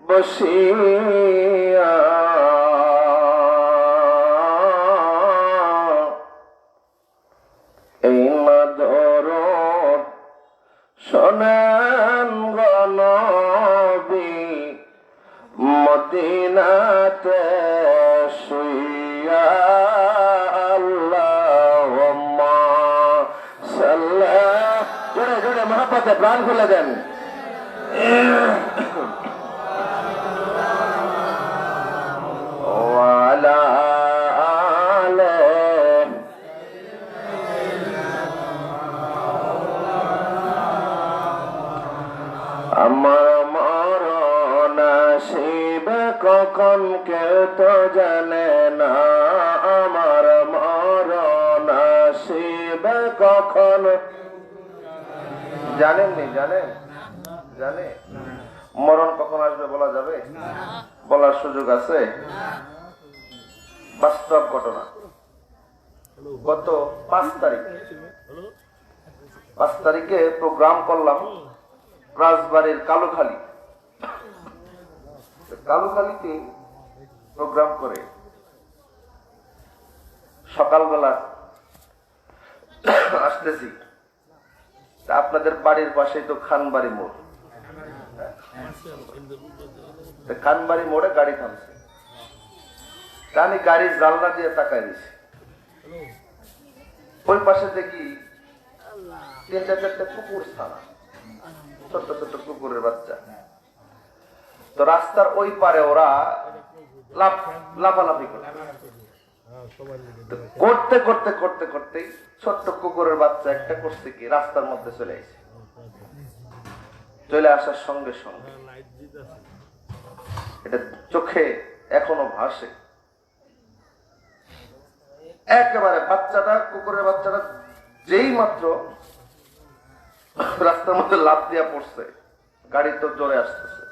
বসিয়া এই মাদরদ শোনেন গো নবী মদিনাতে শুইয়া আল্লাহুম্মা সাল্লি জোরে জোরে মহব্বতে প্রাণ খুলে দেন। আমার মরণ আসিবে কখন কেউ তো জানে না, আমার মরণ আসিবে কখন জানেননি? জানেন? জানে মরণ কখন আসবে বলা যাবে? বলার সুযোগ আছে? বাস্তব ঘটনা। গত 5 তারিখে প্রোগ্রাম করলাম রাজবাড়ির কালুখালীতে প্রোগ্রাম করে সকালবেলা আসতেছি। আপনাদের বাড়ির পাশে তো খানবাড়ি মোড়, খানবাড়ি মোড়ে গাড়ি থামছে। আমি গাড়ির জানলা দিয়ে তাকাই দিছি, ওই পাশে দেখি 3-4টা কুকুর ছানা, ছোট্ট ছোট্ট কুকুরের বাচ্চা। তো রাস্তার ওই পারে ওরা লাফালাফি করতে করতে করতে করতে ছোট্ট কুকুরের বাচ্চা একটা করছে কি রাস্তার মধ্যে চলে আসে। চলে আসার সঙ্গে সঙ্গে এটা চোখে এখনো ভাসে, একেবারে কুকুরের বাচ্চাটা যেই মাত্র রাস্তার মধ্যে লাফ দিয়া পড়ছে, গাড়ি তো জোরে আসতেছে,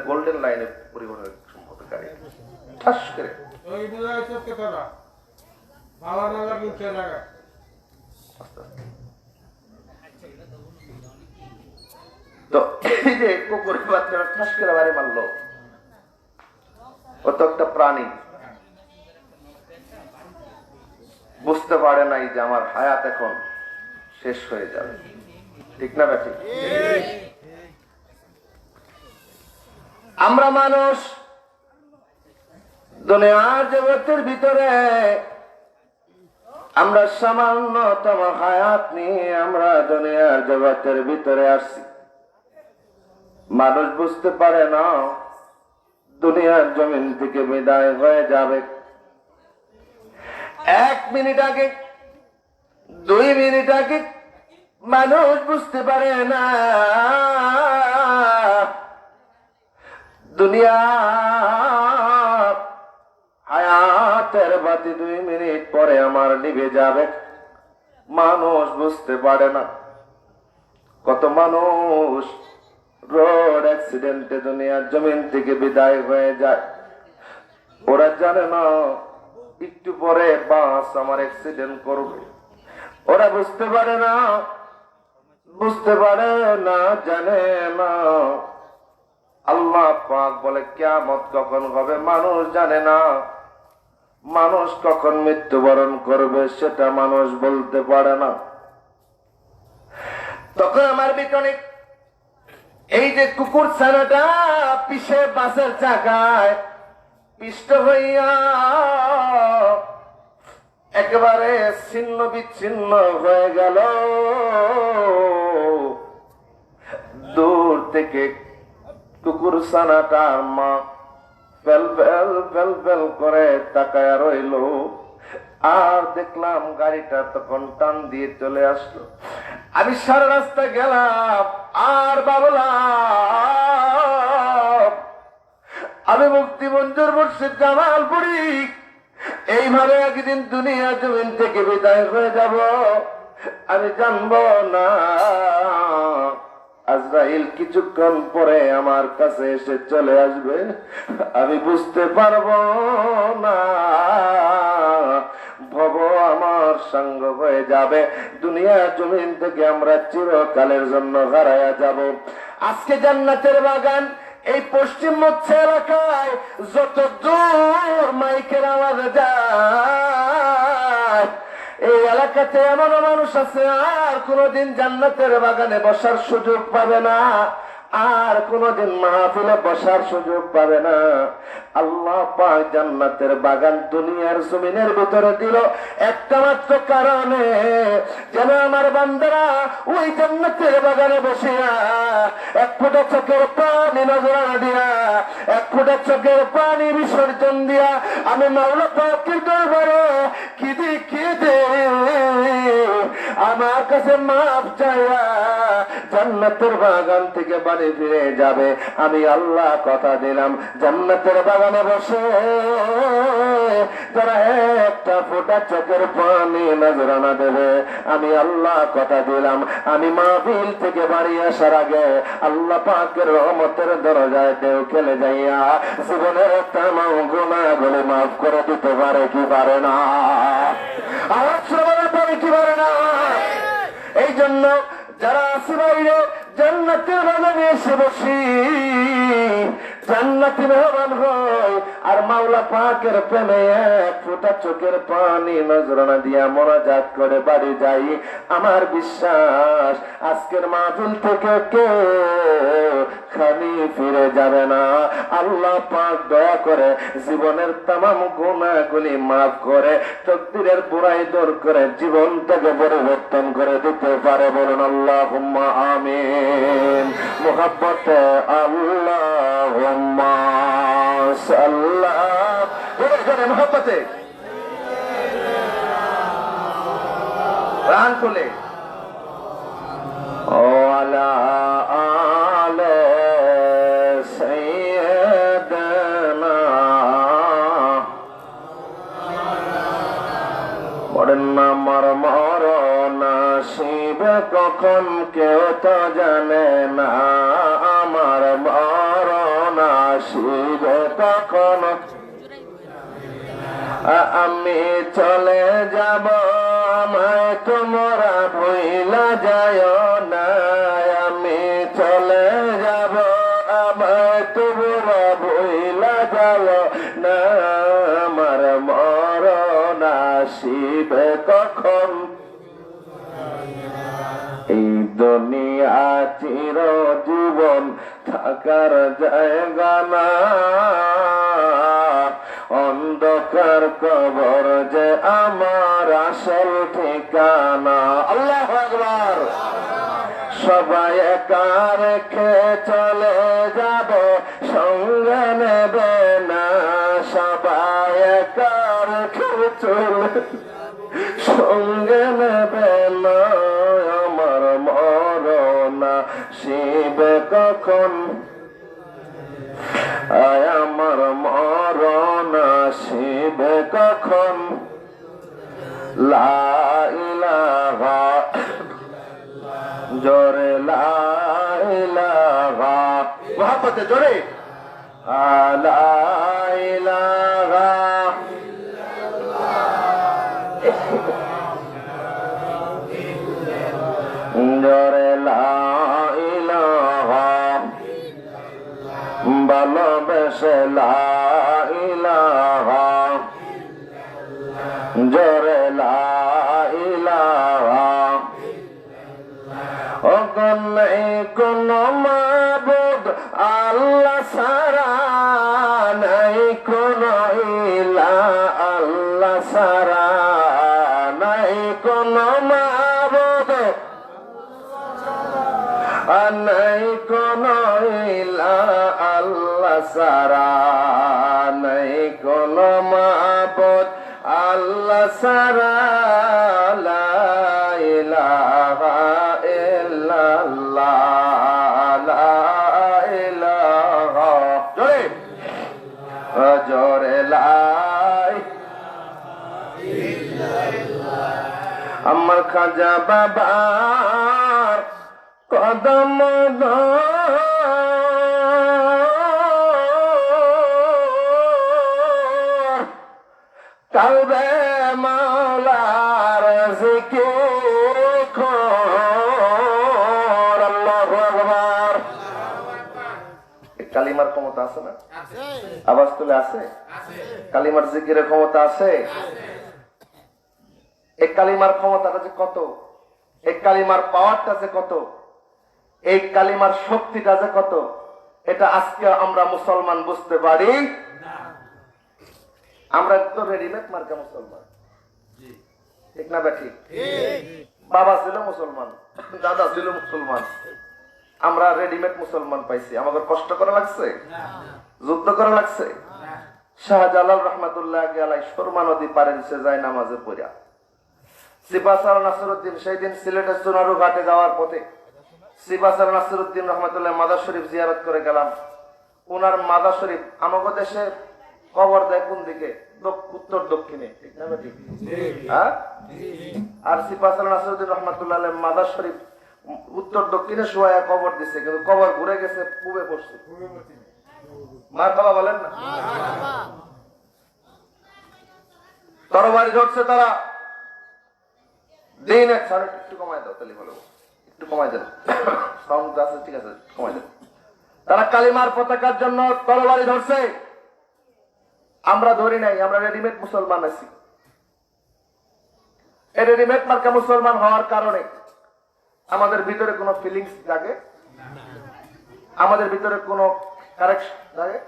গোল্ডেন লাইনে পরিবহনের সম্ভবত গাড়ি ঠাস করে তো এই যে কুকুরের বাচ্চাটা ঠাস করে বাড়ি মারলো, ও তো একটা প্রাণী, বুঝতে পারে নাই যে আমার হায়াত এখন শেষ হয়ে যাবে। ঠিক না বেঠি? আমরা মানুষ দুনিয়ার জগতের ভিতরে আমরা সামান্যতম হায়াত নিয়ে আমরা দুনিয়ার জগতের ভিতরে আসছি। মানুষ বুঝতে পারে না দুনিয়ার জমিন থেকে বিদায় হয়ে যাবে। 1 মিনিট আগে 2 মিনিট আগে মানুষ বুঝতে পারে না দুনিয়া হায়াতের বাতি 2 মিনিট পরে আমার নিভে যাবে। মানুষ বুঝতে পারে না। কত মানুষ রোড অ্যাক্সিডেন্টে দুনিয়ার জমিন থেকে বিদায় হয়ে যায়, ওরা জানে না একটু পরে বাস আমার অ্যাক্সিডেন্ট করবে। ওরা বুঝতে পারে না জানে না আল্লাহ পাক বলে কিয়ামত কখন হবে মানুষ জানে না, মানুষ কখন মৃত্যুবরণ করবে সেটা মানুষ বলতে পারে না। তখন আমার ভিতরে এই যে কুকুর ছানাটা পিছে বাসের চাকায় পিষ্ট হইয়া একেবারে ছিন্ন বিচ্ছিন্ন হয়ে গেল। দূর থেকে কুকুর ছানাটার মা ফেল ফেল ফেল ফেল করে তাকায়া রইল। আর দেখলাম গাড়িটা তখন টান দিয়ে চলে আসলো। আমি সারা রাস্তা গেলাম আর ভাবলাম আমি মুফতি মঞ্জুর মুর্শিদ জামালপুরী এইভাবে একদিন দুনিয়া জমিন থেকে বিদায় হয়ে যাব। আমি জানবো না আজরাইল কিছুক্ষণ পরে আমার কাছে এসে চলে আসবে, আমি বুঝতে পারবো না, ভব আমার সঙ্গ হয়ে যাবে, দুনিয়া জমিন থেকে আমরা চিরকালের জন্য হারায়া যাব। আজকে জান্নাতের বাগান এই পশ্চিম মধ্য এলাকায় যত দূর মাইকের আওয়াজ যায়, এই এলাকাতে এমন মানুষ আছে আর কোনদিন জান্নাতের বাগানে বসার সুযোগ পাবে না, আর কোনদিন মাহফিলে বসার সুযোগ পাবে না। আল্লাহ পাক জান্নাতের বাগান দুনিয়ার জমিনের ভিতরে দিল একটা মাত্র কারণে, যেন আমার বান্দারা ওই জান্নাতের বাগানে বসিয়া এক ফোঁটা চোখের পানি নজরানা দিয়া, এক ফোঁটা চোখের পানি বিসর্জন দিয়া আমি মাওলা পাকের দরবারে কেঁদে আমার কাছে মাফ চাইয়া জান্নাতের বাগান থেকে বাড়ি ফিরে যাবে। আমি আল্লাহ কথা দিলাম, জান্নাতের বাগানে বসে যারা একটা ফোঁটা চোখের পানি নজরানা দেবে, আমি আল্লাহ কথা দিলাম, আমি মাহফিল থেকে বাড়ি আসার আগে আল্লাহ পাকের রহমতের দরজায় দেও খেলে যাইয়া জীবনের তামাম গুনাহগুলো মাফ করে দিতে পারে কি পারে না? আওয়াজ শ্রবণের পারে কি পারে না? এই জন্য যারা আছে বাইরে জান্নাতের বাগানে এসে বসি, জান্নাতি মেহমান হয় আর মাওলা পাকের প্রেমে এক ফোঁটা চোখের পানি নজরানা দিয়া মোনাজাত করে বাড়ি যাই। আমার বিশ্বাস আজকের মাহফিল থেকে কেউ খালি ফিরে যাবে না। আল্লাহ পাক দয়া করে জীবনের তামাম গুনাহগুলি মাফ করে তকদীরের বুরাই দূর করে জীবনটাকে পরিবর্তন করে দিতে পারে। বলুন আল্লাহুম্মা আমিন। মুহাব্বতে আল্লাহুম্মা সাল্লাল্লাহু মুহাব্বতে প্রাণ খুলে ও আলা আলে সাইয়্যিদানা বলেন না মরণ নসিব কখন কেউ তো জানে না, আমার মরণ নসিব কখন আমি চলে যাব, আমায় তোমরা ভুইলা যায় না, আমি চলে যাব, আমায় তোমরা ভুইলা যায় না, আমার মরণ আসিবে কখন। এই দুনিয়া চির জীবন থাকার জায়গা না, অন্ধকার কবর যে আমার আসল ঠিকানা। আল্লাহু আকবার। সবাই একা রেখে চলে যাব, সঙ্গে নেবে না, সবাই একা রেখে চলে সঙ্গে নেবে না, আমার মরণ আসিবে কখন, আমার মরণ আসিবে কখন। লা ইলাহা জোরে লা ইলাহা মুহাব্বতে জোরে লা ইলাহা জোরে লা ইলাহা ভালোবেসে লা ইলাহা জোরে লা ইলাহা। ওগো নেই কোনো মাবুদ আল্লাহ ছাড়া, নাই কোনো ইলাহ আল্লাহ ছাড়া, নাই কোনো মাবুদ নাই কোনো ইলাহ আল্লাহ ছাড়া, নাই কোনো মাবুদ আল্লাহ ছাড়া, লা ইলাহা ইল্লাল্লাহ, লা ইলাহা জোরে জোরে লাই। আমার খাজা বাবার দম কালবে মাওলার জিকির কর আল্লাহু আকবার। কালিমার ক্ষমতা আছে না? আওয়াজ তুলে আছে? কালিমার জিকিরের ক্ষমতা আছে? এই কালিমার ক্ষমতাটা যে কত, এই কালিমার পাওয়ারটা যে কত, এই কালিমার শক্তিটা যে কত, এটা আজকে আমরা মুসলমান বুঝতে পারি। আমরা তো রেডিমেড মার্কা মুসলমান, ঠিক না ব্যাঠি? বাবা ছিল মুসলমান, দাদা ছিল মুসলমান, আমরা রেডিমেড মুসলমান পাইছি। আমাদের কষ্ট করা লাগছে, যুদ্ধ করা লাগছে। শাহজালাল রহমাতুল্লাহ আলাই সুরমা নদী পারে দিচ্ছে যায় নামাজে পড়া। সিপাসার নাসিরউদ্দিন সেই দিন সিলেটের সোনারু ঘাটে যাওয়ার পথে সিপাসার নাসিরউদ্দিন রহমাতুল্লাহ মাদার শরীফ জিয়ারত করে গেলাম। ওনার মাদার শরীফ আমাদের দেশে কবর দেয় কোন দিকে? উত্তর দক্ষিণে, ঠিক না ঠিক? হ্যাঁ। আর সিপাসার নাসিরউদ্দিন রহমাতুল্লাহ মাদার শরীফ উত্তর দক্ষিণে শোয়া কবর দিছে, কিন্তু কবর ঘুরে গেছে পূবে পড়ছে। মার খাওয়া বলেন না? তরবারি ধরছে তারা। দিন এক সাড়ে একটু কমাই দাও, তাহলে ভালো, একটু কমাই দেন, সাউন্ড আছে, ঠিক আছে, কমাই দেন। তারা কালিমার পতাকার জন্য তরবারি ধরছে। আমরা ধরি নাই, আমরা রেডিমেড মুসলমান আছি। এই রেডিমেড মার্কা মুসলমান হওয়ার কারণে আমাদের ভিতরে কোনো ফিলিংস জাগে, আমাদের ভিতরে কোনো কারেকশন জাগে।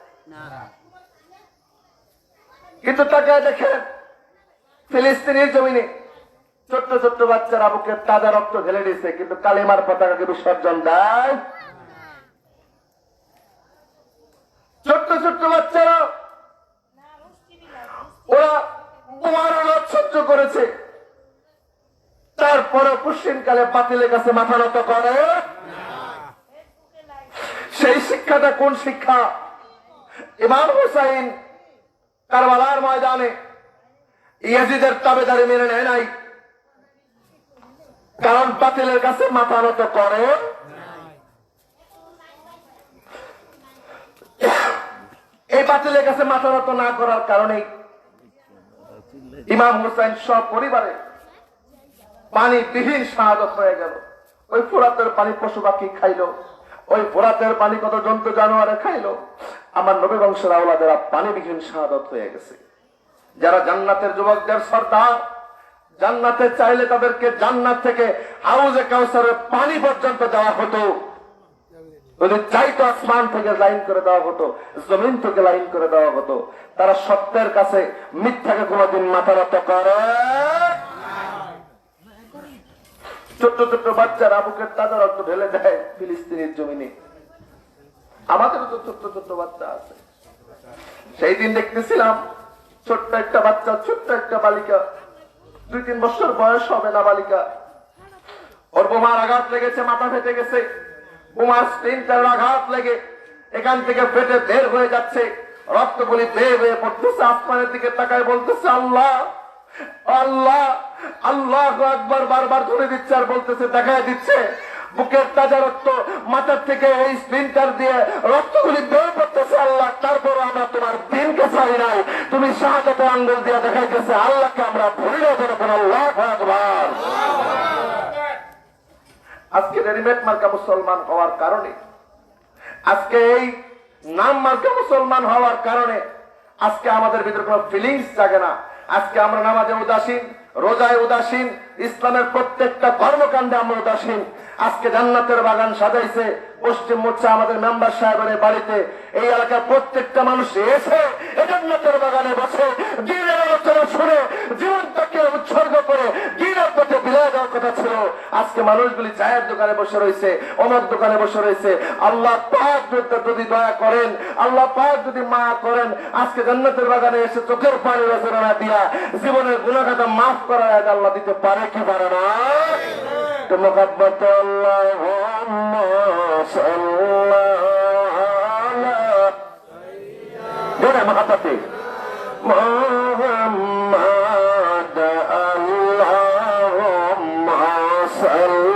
কিন্তু তাকে দেখেন ফিলিস্তিনের জমিনে ছোট্ট ছোট্ট বাচ্চারা বুকে তাজা রক্ত ঢেলে দিয়েছে, কিন্তু কালিমার পতাকাকে বিসর্জন দেয়। ছোট্ট ছোট্ট বাচ্চারা ওরা বোমার আঘাত সহ্য করেছে, তারপরে পশ্চিমকালে বাতিলের কাছে মাথা নত করে। সেই শিক্ষাটা কোন শিক্ষা? ইমাম হুসাইন কারবালার ময়দানে ইয়াজিদের তাবেদারি মেনে নেয় নাই, কারণ বাতিলের কাছে মাথা নত করে। এই বাতিলের কাছে মাথা নত না করার কারণে ইমাম হুসাইন সব পরিবারে পানি বিহীন শাহাদত হয়ে গেল। ওই ফোরাতের পানি পশু পাখি খাইলো, ওই ফোরাতের পানি কত জন্তু জানোয়ারে খাইলো। আমার নবী বংশের আওলাদেরা পানি বিহীন শাহাদত হয়ে গেছে। যারা জান্নাতের যুবকদের সর্দার, জান্নাতে চাইলে তাদেরকে জান্নাত থেকে হাউজে কাউসারের পানি পর্যন্ত দেওয়া হতো। যদি চাইতো আসমান থেকে লাইন করে দেওয়া হতো, জমিন থেকে লাইন করে দেওয়া হতো। তারা সত্যের কাছে মিথ্যাকে কোনোদিন মাথা নত করে। ছোট্ট ছোট্ট বাচ্চারা বুকের তাজা রক্ত ঢেলে দেয় ফিলিস্তিনের জমিনে। আমাদেরও তো ছোট্ট ছোট্ট বাচ্চা আছে। সেই দিন দেখতেছিলাম ছোট্ট একটা বাচ্চা, ছোট্ট একটা বালিকা, 2-3 বছর বয়স হবে না বালিকা, ওর বোমার আঘাত লেগেছে, মাথা ফেটে গেছে। বোমার স্প্লিন্টার আঘাত লেগে এখান থেকে ফেটে বের হয়ে যাচ্ছে, রক্তগুলি বের হয়ে পড়তেছে। আসমানের দিকে তাকায় বলতেছে আল্লাহ আল্লাহ আল্লাহু আকবার, বারবার ধরে দিচ্ছে আর বলতেছে, দেখায় দিচ্ছে বুকের তাজা রক্ত, মাথার থেকে এই স্প্লিন্টার দিয়ে রক্তগুলি বের করতেছে। আল্লাহ, তারপর আমরা তোমার দিনকে চাই নাই, তুমি শাহাদাতে আঙ্গুল দিয়ে দেখাইতেছে আল্লাহকে আমরা ভুলি না। আল্লাহু আকবার। আজকে রেডিমেড মার্কা মুসলমান হওয়ার কারণে, আজকে এই নাম মার্কা মুসলমান হওয়ার কারণে আজকে আমাদের ভিতরে কোনো ফিলিংস জাগে না। আজকে আমরা নামাজে উদাসীন, রোজায় উদাসীন, ইসলামের প্রত্যেকটা কর্মকাণ্ডে আমরা উদাসীন। আজকে জান্নাতের বাগান সাজাইছে পশ্চিম মোর্চা আমাদের মেম্বার সাহেবের বাড়িতে। এই এলাকার প্রত্যেকটা মানুষ এসে জান্নাতের বাগানে বসে দ্বীনের আলোচনা শুনে জীবনটাকে উৎসর্গ করে দ্বীনের পথে বিলাই দেওয়ার কথা ছিল। আজকে মানুষগুলি চায়ের দোকানে বসে রয়েছে, অমর দোকানে বসে রয়েছে। আল্লাহ পাক যদি দয়া করেন, আল্লাহ পাক যদি মায়া করেন, আজকে জান্নাতের বাগানে এসে চোখের পানি রচনা দিয়া জীবনের গুনাহটা মাফ করার আল্লাহ দিতে পারে কি পারে না? মোহাম্মদ আল্লাহুম্মা সাল্লি আলা মুহাম্মদ আল্লাহুম্মা সাল্লি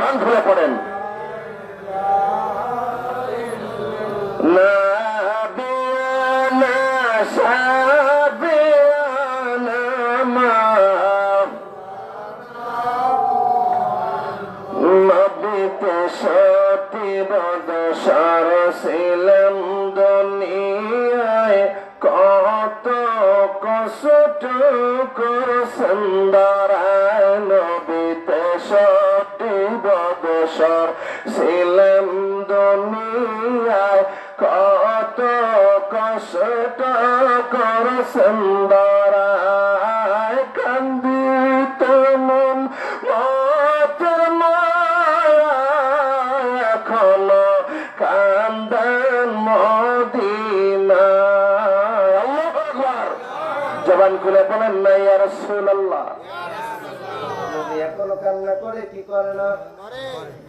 জবান খুলে পড়েন। নাবিয়ানা সাবিয়ানা মা নবীতে সতীর দশার ছিলাম দুনিয়ায় কত কষ্ট করছেন দাঁড়ায় নবীতে সতীর দশার ছিলাম দুনিয়ায় কত কষ্ট করছেন দাঁড়ায় কান্দিতে মন জবান খুলে বলেন না ইয়া রাসূলুল্লাহ। নবী এখনো কান্না করে কি করে না?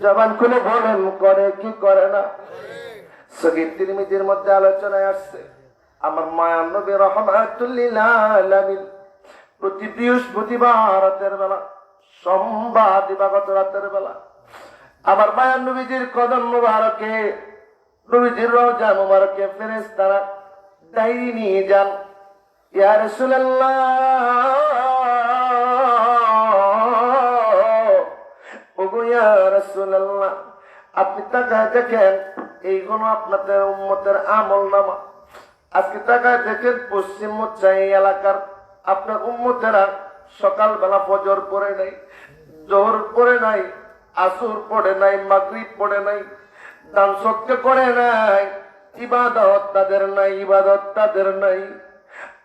জবান খুলে বলেন করে কি করে না? সগীর তিরমিজির মধ্যে আলোচনায় আসছে আমার মায়ার নবী রাহমাতুল লিল আলামিন প্রতি বৃহস্পতিবার রাতের বেলা, সোমবার দিবাগত রাতের বেলা আমার মায়ার নবীজির কদম মুবারকে, নবীজির রওজা মুবারকে ফেরেশতারা ডায়েরি নিয়ে যান। ইয়া রাসূলুল্লাহ, ওগো ইয়া রাসূলুল্লাহ, আপনি তাকায় দেখেন এইগুলো আপনাদের উম্মতের আমলনামা। আজকে তাকায় দেখেন পশ্চিম মোচ্ছাই এলাকার আপনার উম্মতেরা সকালবেলা ফজর পড়ে নাই, জোহর পড়ে নাই, আসর পড়ে নাই, মাগরিব পড়ে নাই, দান সদকা করে নাই, ইবাদত তাদের নাই, ইবাদত তাদের নাই।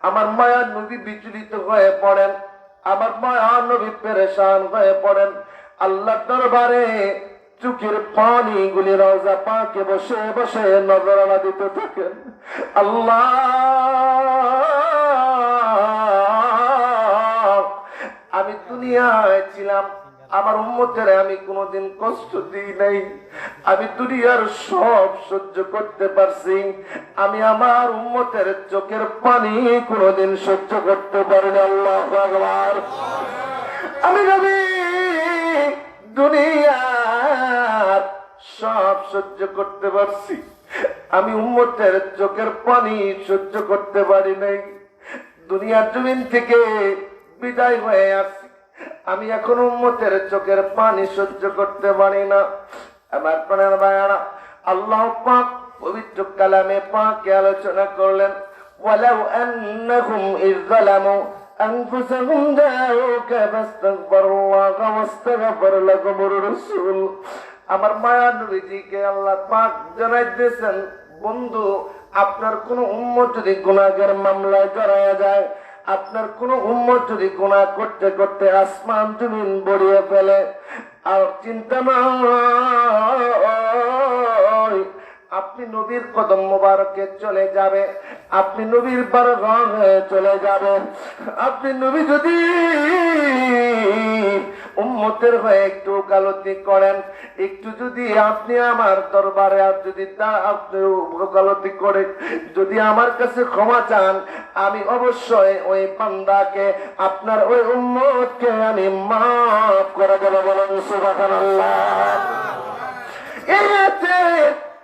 আমার মায়ার নবী বিচলিত হয়ে পড়েন, আমার মায়ার নবী পেরেশান হয়ে পড়েন। আল্লাহর দরবারে চোখের পানি গুলি রওজা পাকে বসে বসে নজরানা দিতে থাকেন। আল্লাহ, আমি দুনিয়ায় ছিলাম, আমার উম্মতের আমি কোনোদিন কষ্ট দিই নাই, আমি দুনিয়ার সব সহ্য করতে পারছি, আমি আমার উম্মতের চোখের পানি কোনোদিন সহ্য করতে পারি না। আল্লাহু আকবার। আমি নবী দুনিয়ার সব সহ্য করতে পারছি, আমি উম্মতের চোখের পানি সহ্য করতে পারি নাই। দুনিয়ার জমিন থেকে বিদায় হয়ে আসছি, আমি এখন উম্মতের চোখের পানি সহ্য করতে পারি না। আমার প্রাণের ভাইয়ারা, আল্লাহ পাক পবিত্র কালামে পাকে আলোচনা করলেন, ওয়ালাউ আন্নাহুম ইয যালামু আনফুসাহুম জাউকা ফাস্তাগফিরুল্লাহ ওয়াস্তাগফার লাহুমুর রাসূল। আমার মায়ার নবীজিকে আল্লাহ পাক জানাই দিয়েছেন, বন্ধু, আপনার কোন উম্মত যদি গুনাহের মামলায় জড়ায়া যায়, আপনার কোন উম্মত যদি গুনাহ করতে করতে আসমান জমিন বড়িয়ে ফেলে, আর চিন্তা নয়, আপনি নবীর কদম মোবারকে চলে যাবে, আপনি নবীর বারগাহে চলে যাবেন। আপনি নবী যদি উম্মতের হয়ে একটু ওকালতি করেন, একটু যদি আপনি আমার দরবারে যদি আপনি ওকালতি করে যদি আমার কাছে ক্ষমা চান, আমি অবশ্যই ওই বান্দাকে, আপনার ওই উম্মতকে আমি মাফ করে দেব। বলেন সুবহানাল্লাহ। এতে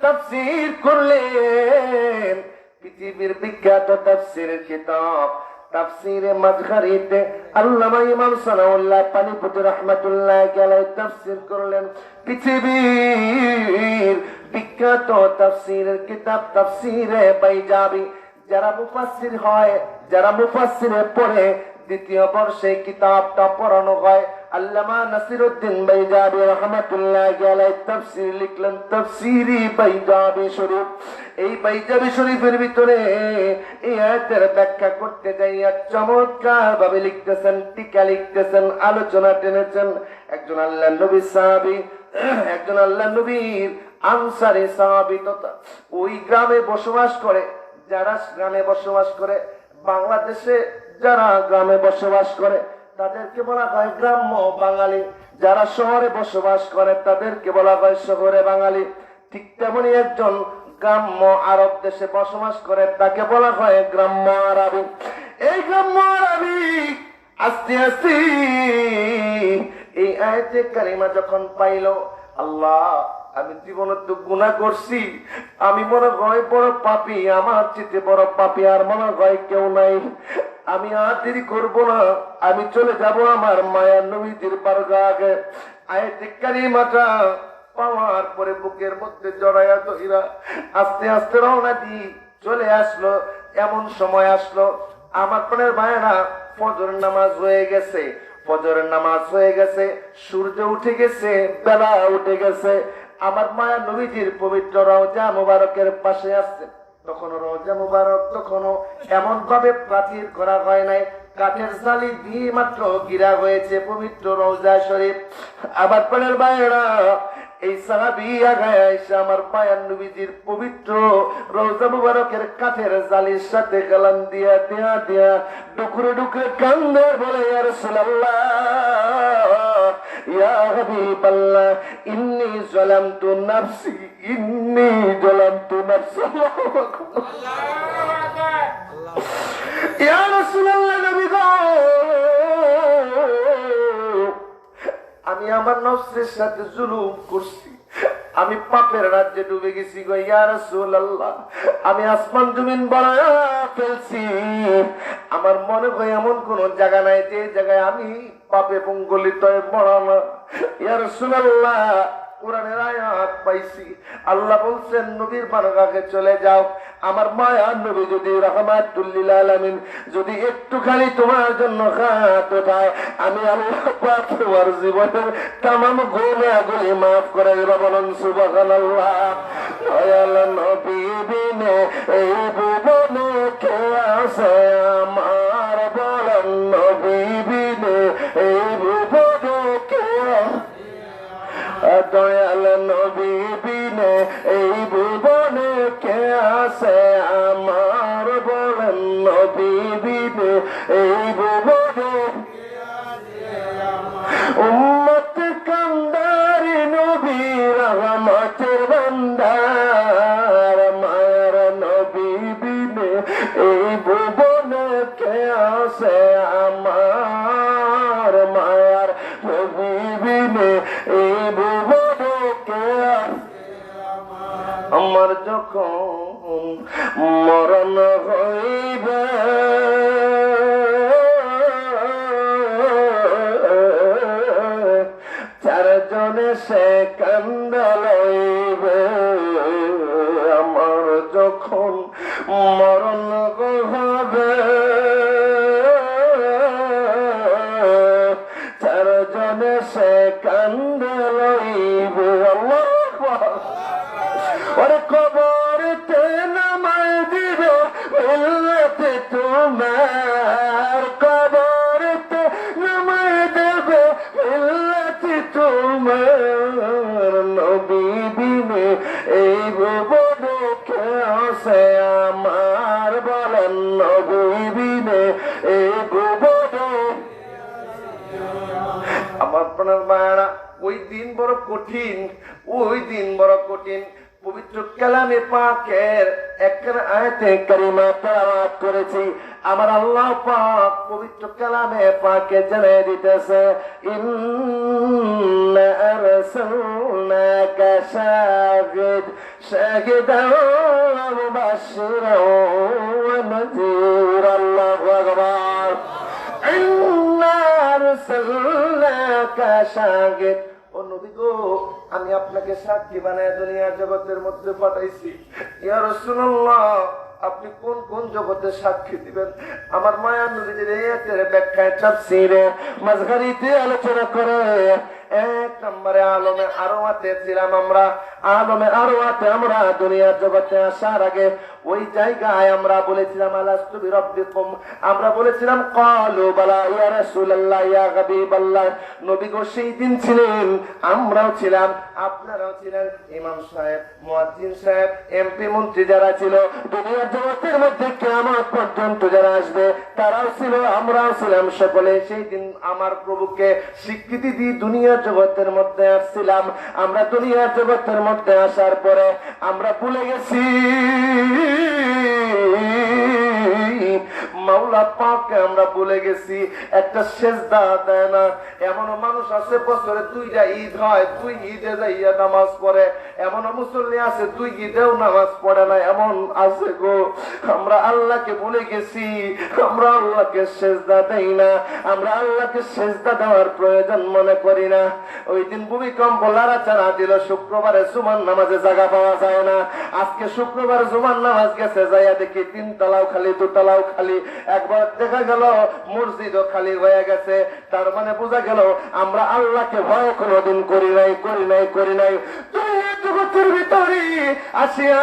তাফসীর করলেন পৃথিবীর বিখ্যাত তাফসীরের কিতাব তাফসীরে মাযহারিতে আল্লামা ইমাম সানাউল্লাহ পানিপতি রাহমাতুল্লাহি আলাইহি তাফসীর করলেন পৃথিবীর বিখ্যাত তাফসীরের কিতাব তাফসীরে বাইজাবি। যারা মুফাসসির হয়, যারা মুফাসসিরে পড়ে, দ্বিতীয় বর্ষে কিতাবটা পড়ানো হয়, আল্লামা নাসিরউদ্দিন বাইজাবি রাহমাতুল্লাহি আলাইহি তাফসীর লিখলেন, তাফসীরি বাইজাবি শরীফ। এই বাইজাবি শরীফের ভিতরে এই আয়াতের ব্যাখ্যা করতে যাইয়া চমৎকার ভাবে লিখতেছেন, টিকা লিখতেছেন, আলোচনা টেনেছেন একজন আল্লাহর নবী সাহাবী, একজন আল্লাহর নবীর আনসারী সাহাবী তথা ওই গ্রামে বসবাস করে। যারা গ্রামে বসবাস করে, বাংলাদেশে যারা গ্রামে বসবাস করে তাদেরকে বলা হয় গ্রাম্য বাঙালি, যারা শহরে বসবাস করে তাদেরকে বলা হয় শহরে বাঙালি। ঠিক তেমনি একজন গ্রাম্য আরব দেশে বসবাস করে তাকে বলা হয় গ্রাম্য আরবি। এই গ্রাম্য আরবি আস্তে আস্তে এই আয়াতে কারিমা যখন পাইল, আল্লাহ আমি জীবনে তো গুনাহ করছি, আমি মনে হয় বড় পাপী, আমার চেয়ে বড় পাপী আর মনে হয় কেউ নাই। আমি আর দেরি করবো না, আমি চলে যাব আমার মায়ার নবীজির বারগাহে। আয়াতে কারিমাটা পাওয়ার পরে বুকের মধ্যে জড়াইয়া ধইরা আস্তে আস্তে রওনা দি চলে আসলো। এমন সময় আসলো আমার প্রাণের ভাইয়েরা, ফজরের নামাজ হয়ে গেছে, ফজরের নামাজ হয়ে গেছে, সূর্য উঠে গেছে, বেলা উঠে গেছে। আমার মায়া নবীজির পবিত্র রওজা মুবারকের পাশে আসছে। তখনও রওজা মুবারক তখনও এমন ভাবে প্রাচীর করা হয় নাই, কাঠের জালি দিয়ে মাত্র ঘিরা হয়েছে পবিত্র রওজা শরীফ। আবার প্রাণের ভাইয়েরা, এই সাহাবী আগায় আইসা আমার পায়ার নবীজির পবিত্র রওজা মুবারকের কাঠের জালির সাথে গালান দিয়া দিয়া দিয়া ডুকরে ডুকরে কান্দে বলে, ইয়া রাসূলুল্লাহ, ইয়া হাবিবাল্লাহ, ইন্নী যালামতু নাফসি, ইন্নী যালামতু নাফসি। ইয়া রাসূলুল্লাহ, নবী গো, আমি আমার নফসের সাথে জুলুম করছি, আমি পাপের রাজ্যে ডুবে গেছি গো ইয়া রাসূলুল্লাহ, আমি আসমান জমিন বাড়ায়া ফেলছি। আমার মনে হয় এমন কোন জায়গা নাই যে জায়গায় আমি পাপে পঙ্গলিত হয়ে মরা না। ইয়া রাসূলুল্লাহ, কোরআনের আয়াত পাইছি, আল্লাহ বলছেন নবীর বারগাহে চলে যাও। আমার মায়ার নবী যদি রাহমাতুল লিল আলামিন যদি একটুখানি তোমার জন্য হাত ওঠায়, আমি আল্লাহ পাক তোমার জীবনের तमाम গুনাহগুলি maaf করে দেব। বলুন সুবহানাল্লাহ। দয়াল নবী বিনে এই ভুবনে কে আছে আমার, বলেন নবী বিনে এই ভুবনে কে, দয়াল নবী বিনে এই ভুবনে কে আছে আমার, বলেন নবী বিনে এই ভুবনে উম্মত কান্দারি নবী রহমতের বান্দার, মায়ার নবী বিনে এই ভুবনে কে আছে আমার, মায়ার নবী বিনে এই ভুবনে কে আমার। যখন মরণ হইবে চারজনে সে কান্দা লইবে, আমার যখন মরণ হবে চারজনে সে কান্দা লইবে। আল্লাহু আকবার। ওরে কবরতে নামাই দিবে মিল্লাতে তোমার, কবরতে নামাই দেবে মিল্লাতে তোমার, নবী বিনে এই ভুবনে কে আছে আমার, বলেন নবী বিনে এই ভুবনে। আমার প্রাণের মায়েরা, ওই দিন বড় কঠিন, ওই দিন বড় কঠিন। পবিত্র কালামে পাকের একখানা আয়াতে কারিমা তেলাওয়াত করেছি। আমার আল্লাহ পাক পবিত্র কালামে পাকে জানিয়ে দিতেছে, ইন্না আরসালনাকা শাহিদান ওয়া মুবাশশিরান ওয়া নাযীরা। আল্লাহু আকবার। ইন্না আরসালনাকা শাহিদ, ও নবী গো, আমি আপনাকে সাক্ষী বানায় দুনিয়ার জগতের মধ্যে পাঠাইছি। ইয়া রাসূলুল্লাহ, আপনি কোন কোন জগতে সাক্ষী দিবেন? আমার মায়ার নবীর আয়াতের ব্যাখ্যায় তাফসীরে মাযহারিতে আলোচনা করে। এক নম্বরে আলমে আরওয়াতে ছিলাম আমরা। আলমে আরওয়াতে আমরা দুনিয়ার জগতে আসার আগে ওই জায়গায় আমরা বলেছিলাম আলাস্তু বিরাব্বিকুম, আমরা বলেছিলাম ক্বালু বালা ইয়া রাসূলুল্লাহ ইয়া হাবিবাল্লাহ। নবী গো সেই দিন ছিলেন, আমরাও ছিলাম, আপনারাও ছিলেন, ইমাম সাহেব, মুয়াজ্জিন সাহেব, এমপি মন্ত্রী যারা ছিল, দুনিয়ার জগতের মধ্যে কিয়ামত পর্যন্ত যারা আসবে তারাও ছিল, আমরাও ছিলাম। সকলে সেই দিন আমার প্রভুকে স্বীকৃতি দিয়ে দুনিয়ার জগতের মধ্যে আসছিলাম। আমরা দুনিয়ার জগতের মধ্যে আসার পরে আমরা ভুলে গেছি মাওলা পাককে আমরা ভুলে গেছি, একটা সেজদা দেয় না। এমন মানুষ আছে বছরে 2টা ঈদ হয়, 2 ঈদে যাইয়া নামাজ পড়ে। এমন মুসল্লি আছে 2 ঈদেও নামাজ পড়ে না, এমন আছে গো। আমরা আল্লাহকে ভুলে গেছি, আমরা আল্লাহকে সেজদা দেই না, আমরা আল্লাহকে সেজদা দেওয়ার প্রয়োজন মনে করি না। ওই দিন ভূমিকম্প লাড়াচাড়া দিল, শুক্রবারে জুমার নামাজে জায়গা পাওয়া যায় না। আজকে শুক্রবার জুমার নামাজ গেছে, যাইয়া দেখি 3 তলাও খালি, 2 তলাও খালি। একবার দেখা গেল মসজিদও খালি হয়ে গেছে। তার মানে বোঝা গেল আমরা আল্লাহকে ভয় কোনোদিন করি নাই, করি নাই, করি নাই। জগতের ভিতরে আসিয়া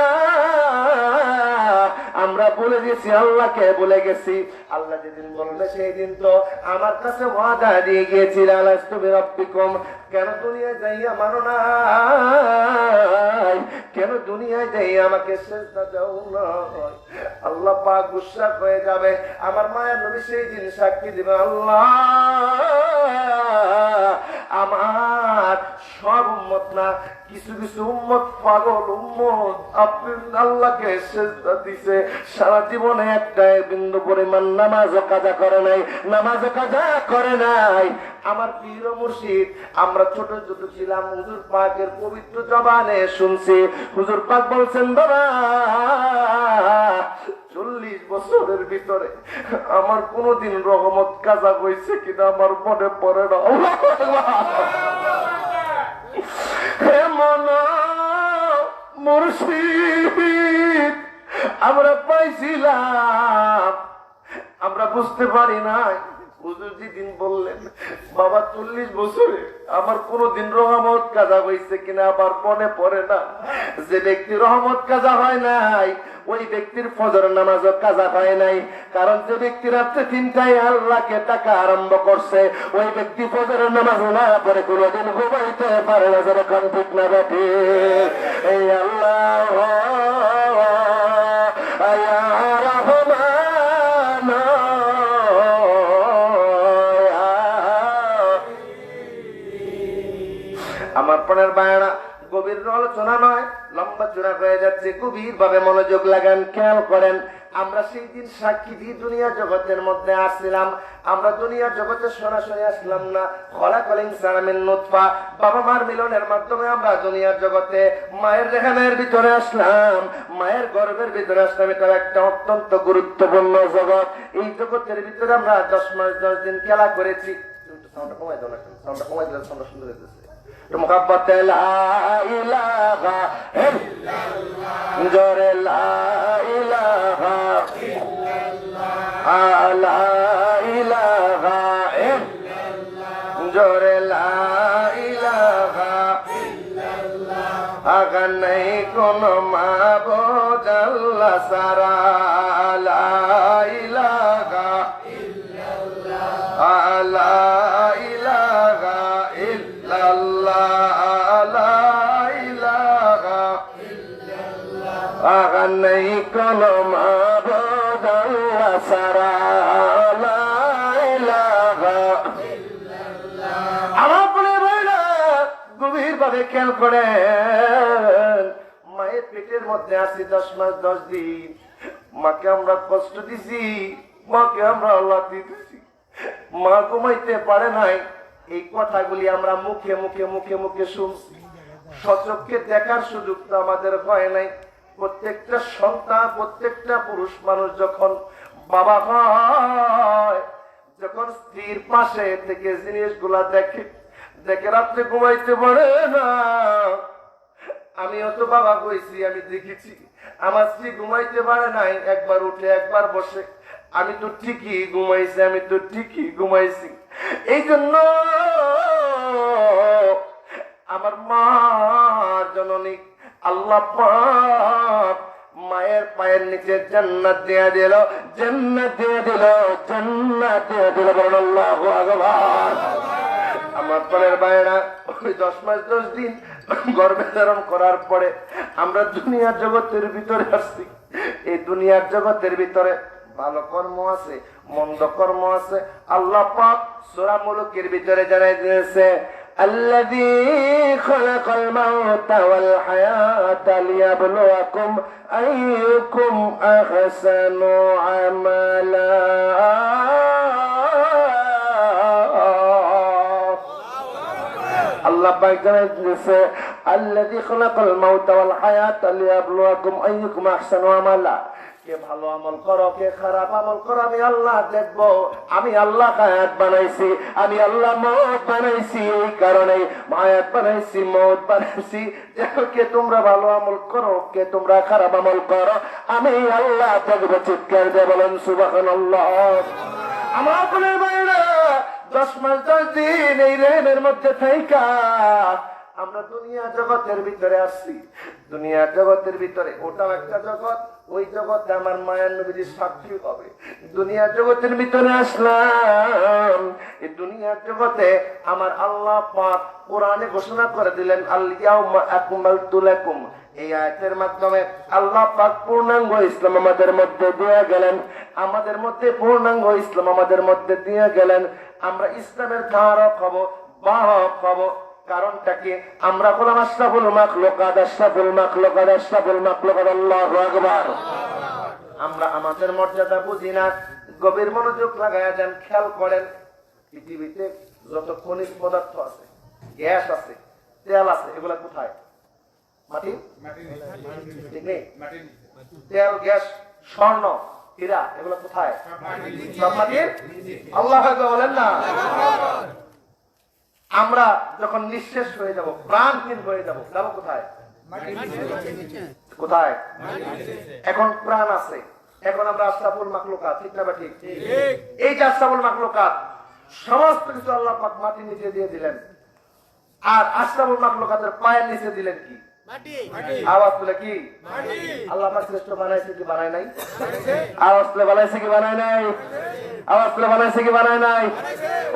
আমরা বলে দিয়েছি, আল্লাহকে বলে গেছি। আল্লাহ যেদিন বলবে সেই দিন তো আমার কাছে ওয়াদা দিয়ে গিয়েছিল, আলাস্তু বিরাব্বিকুম, কেন দুনিয়ায় যাইয়া মানো না, কেন দুনিয়ায় যাইয়া আমাকে সেজদা দাও না। আল্লাহ পাক গুসা হয়ে যাবে। আমার মায়ের নবী সেই দিন সাক্ষী দিবে, আল্লাহ আমার সব উম্মত না, কিছু কিছু উম্মত পাগল উম্মত আপনি আল্লাহকে সেজদা দিছে, সারা জীবনে একটা বিন্দু পরিমাণ নামাজও কাজা করে নাই, নামাজও কাজা করে নাই। আমার পীর মুর্শিদ, আমরা ছোট ছোট ছিলাম, হুজুর পাকের পবিত্র জবানে শুনছি, হুজুর পাক বলছেন, বাবা 40 বছরের ভিতরে আমার কোনদিন রহমত কাজা হয়েছে কিনা আমার মনে পড়ে না। হে মনা মুর্শিদ, আমরা পাইছিলাম, আমরা বুঝতে পারি নাই। হুজুর যেদিন বললেন, বাবা 40 বছরে আমার কোনদিন রহমত কাজা হয়েছে কিনা আবার মনে পড়ে না। যে ব্যক্তি রহমত কাজা হয় নাই, ওই ব্যক্তির ফজর নামাজও কাজা হয় নাই। কারণ যে ব্যক্তি রাত্রে 3টায় আল্লাহকে ডাকা আরম্ভ করছে, ওই ব্যক্তি ফজরের নামাজ না পড়ে কোনদিন ঘুমাইতে পারে না। যেরকম ঠিক না বেঠি, এই আল্লাহ আমার প্রাণের বায়না, গভীর আলোচনা নয়, লম্বা চূড়া হয়ে যাচ্ছে, গভীর ভাবে মনোযোগ লাগান, খেয়াল করেন। আমরা সেই দিন সাক্ষী দিয়ে দুনিয়া জগতের মধ্যে আসছিলাম। আমরা দুনিয়া জগতে সরাসরি আসলাম না, খলাকাল ইনসানা মিন নুতফা, বাবা মার মিলনের মাধ্যমে আমরা দুনিয়ার জগতে মায়ের রেহেমের ভিতরে আসলাম, মায়ের গর্ভের ভিতরে আসলাম। এটা একটা অত্যন্ত গুরুত্বপূর্ণ জগৎ। এই জগতের ভিতরে আমরা 10 মাস 10 দিন খেলা করেছি। সাউন্ডটা কমাই দাও না, সাউন্ডটা কমাই দিলে সাউন্ডটা সুন্দর হইতেছে। محبت لا إله إلا الله، جور لا إله إلا الله، لا إله إلا الله، جور لا إله إلا الله। अगर नहीं कोनो माबूद अल्लाह सारा, ला इलाहा इल्ला अल्लाह, ला इलाहा इल्ला अल्लाह, ला इलाहा इल्ला अल्लाह। अगर नहीं कोनो माबूद अल्लाह सारा, ला इलाहा इल्ला अल्लाह। अपने भाईरा गभीर भाবে খেয়াল করেন, মায়ের পেটের মধ্যে আছি 10 মাস 10 দিন। মাকে আমরা কষ্ট দিছি, মাকে আমরা লাথি দিছি, মা ঘুমাইতে পারে নাই। এই কথাগুলি আমরা মুখে মুখে মুখে মুখে শুনছি, সচক্ষে দেখার সুযোগ তো আমাদের হয় নাই। প্রত্যেকটা সন্তান, প্রত্যেকটা পুরুষ মানুষ যখন বাবা হয়, যখন স্ত্রীর পাশে থেকে জিনিসগুলা দেখে, দেখে রাত্রে ঘুমাইতে পারে না। আমিও তো বাবা কইছি, আমি দেখেছি আমার স্ত্রী ঘুমাইতে পারে নাই, একবার উঠে একবার বসে। আমি তো ঠিকই ঘুমাইছি, আমি তো ঠিকই ঘুমাইছি। এই জন্য আমার মা জননী আল্লাহ পাক মায়ের পায়ের নিচে জান্নাত দিয়ে দিল, জান্নাত দিয়ে দিল, জান্নাত দিয়ে দিল। বলেন আল্লাহু আকবার। আমার প্রাণের ভাইরা, ওই 10 মাস 10 দিন গর্ভে ধারণ করার পরে আমরা দুনিয়ার জগতের ভিতরে আসছি। এই দুনিয়ার জগতের ভিতরে ভালো কর্ম আছে, মন্দ কর্ম আছে। আল্লাহ পাক সূরা মুলুকের ভিতরে জানাই দিয়েছে, الذي خلق الموت والحياة ليبلوكم أيكم أحسن عملا আল্লাহ পাক জানাইছে আল্লাযী খালাকাল মাউতা ওয়াল হায়াতা লিয়াবলুয়াকুম আইয়ুকুম আহসানু আমালা কে ভালো আমল করো কে খারাপ আমল করো আমি আল্লাহ দেখব আমি আল্লাহ হায়াত বানাইছি আমি আল্লাহ মওত বানাইছি এই কারণে হায়াত বানাইছি মওত বানাইছি দেখো কে তোমরা ভালো আমল করো কে তোমরা খারাপ আমল করো আমি আল্লাহ দেখব চিৎকার দিয়ে বলেন সুবহানাল্লাহ আমার কোনের বাইরে 10 মাস 10 দিন এই রেহেমের মধ্যে থাইকা আমরা দুনিয়া জগতের ভিতরে আসছি দুনিয়া জগতের ভিতরে ওটাও একটা জগৎ ওই জগতে আমার মায়ের নবীর সাক্ষী হবে দুনিয়া জগতের ভিতরে আসলাম এই দুনিয়ার জগতে আমার আল্লাহ পাক কোরআনে ঘোষণা করে দিলেন আল ইয়াউমা আকমালতু লাকুম এই আয়াতের মাধ্যমে আল্লাহ পাক পূর্ণাঙ্গ ইসলাম আমাদের মধ্যে দিয়ে গেলেন আমাদের মধ্যে পূর্ণাঙ্গ ইসলাম আমাদের মধ্যে দিয়ে গেলেন আমরা ইসলামের ধারক হব বাহক হব কারণটা কি আমরা হলাম আশরাফুল মাখলুকাত আল্লাহু আকবার আমরা আমাদের মর্যাদা বুঝি না গভীর মনোযোগ লাগায়া যান খেয়াল করেন পৃথিবীতে যত খনিজ পদার্থ আছে গ্যাস আছে তেল আছে এগুলা কোথায় মাটি ঠিক নেই তেল গ্যাস স্বর্ণ হীরা এগুলো কোথায় সব মাটির আল্লাহু আকবার বলেন না আমরা যখন নিঃশেষ হয়ে যাব প্রাণহীন হয়ে যাব যাব কোথায় কোথায় এখন প্রাণ আছে এখন আমরা আশরাফুল মাখলুকাত ঠিক না ঠিক এই যে আশরাফুল মাখলুকাত সমস্ত কিছু আল্লাহ পাক মাটির নিচে দিয়ে দিলেন আর আশরাফুল মাখলুকাতের পায়ের নিচে দিলেন কি আওয়াজ তুলে কি আল্লাহ পাক শ্রেষ্ঠ বানাইছে কি বানায় নাই আওয়াজ তুলে বানাইছে কি বানায় নাই আওয়াজ তুলে বানাইছে কি বানায় নাই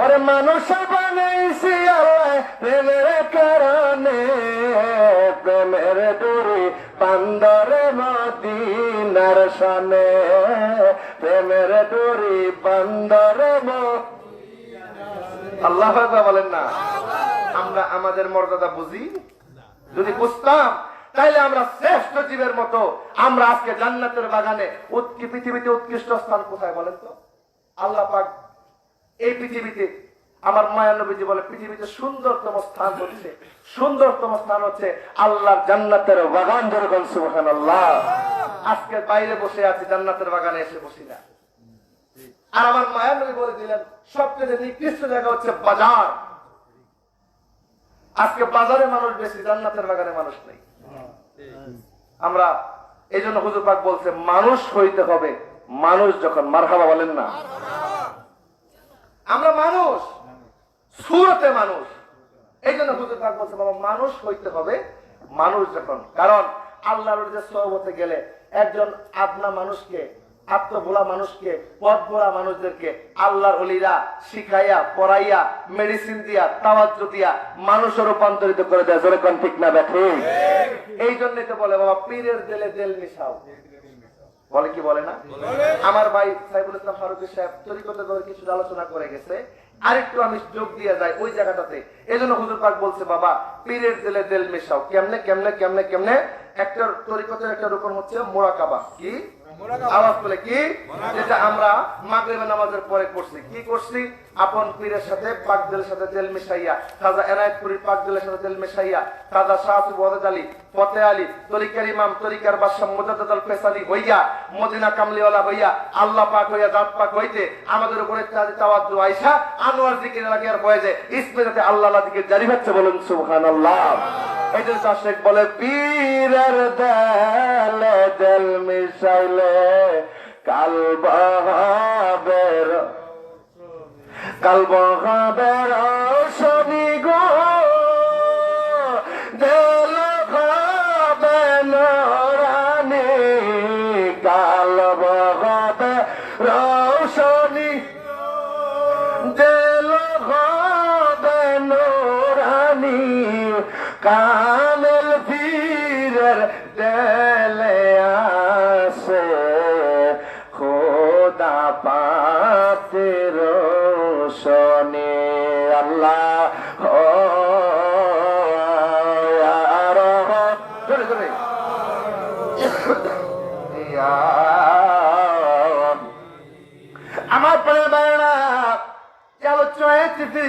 ওরে মানুষ বানাইছে আল্লাহ প্রেমের কারণে প্রেমের ডোরি বান্দরে মদিনার শানে প্রেমের ডোরি বান্দরে আল্লাহু আকবার বলেন না আমরা আমাদের মর্যাদা বুঝি যদি বুঝতাম তাইলে আমরা শ্রেষ্ঠ জীবের মতো আমরা আজকে জান্নাতের বাগানে পৃথিবীতে উৎকৃষ্ট স্থান কোথায় বলেন তো আল্লাহ পাক এই পৃথিবীতে আমার মায়ার নবীজি বলে পৃথিবীতে সুন্দরতম স্থান হচ্ছে আল্লাহর জান্নাতের বাগান যেরকম সুবহানাল্লাহ আজকে বাইরে বসে আছি জান্নাতের বাগানে এসে বসি না আর আমার মায়ার নবী বলে দিলেন সবচেয়ে নিকৃষ্ট জায়গা হচ্ছে বাজার আজকে বাজারে মানুষ বেশি জান্নাতের বাগানে মানুষ নেই আমরা এই জন্য হুজুর পাক বলছে মানুষ হইতে হবে মানুষ যখন মারহাবা বলেন না আমরা মানুষ সুরতে মানুষ এই জন্য হুজুর পাক বলছে বাবা মানুষ হইতে হবে মানুষ যখন কারণ আল্লাহর যে সোহবতে গেলে একজন আপনা মানুষকে আত্মভোলা মানুষকে পথ ভোলা মানুষদেরকে আল্লাহর ওলিরা শিখাইয়া পড়াইয়া মেডিসিন দিয়া তাওয়াজ্জু দিয়া মানুষে রূপান্তরিত করে দেয় যেরকম ঠিক না ব্যাঠে এই জন্যই তো বলে বাবা পীরের দিলে তেল মিশাও বলে কি বলে না আমার ভাই সাইফুল ইসলাম ফারুকী সাহেব তরিকতের কিছু আলোচনা করে গেছে আরেকটু আমি যোগ দিয়ে যাই ওই জায়গাটাতে এই জন্য হুজুর পাক বলছে বাবা পীরের দিলে তেল মিশাও কেমনে কেমনে কেমনে কেমনে একটা তরিকতের একটা রূপন হচ্ছে মুরাকাবা কি আওয়াজ বলে কি যেটা আমরা মাগরিবের নামাজের পরে করছি কি করছি আপন পীরের সাথে পাক দিলের সাথে তেল মিশাইয়া খাজা এনায়েতপুরীর পাক দিলের সাথে তেল মিশাইয়া খাজা শাহসুফ ওয়াদাদ আলী ফতে আলী তরিকার ইমাম তরিকার বাদশাহ মুজাদ্দিদ আল ফেসালি হইয়া মদিনা কামলিওয়ালা হইয়া আল্লাহ পাক হইয়া জাত পাক হইতে আমাদের উপরে তাওয়াজ্জু আয়েশা আনোয়ার জিকির লাগিয়ার বয়েছে ইসমিতে আল্লাহ জিকির জারি হচ্ছে বলুন সুবহানাল্লাহ এই যে শায়েখ বলে পীরের দেলে দিল মিশাইলে কালব হাবের শনি গো দিল হবে নরানি কালব হবে রৌশনি দিল হবে নরানি কামেল পীরের দেলে আসে খোদা পাকের রোশনি আল্লাহ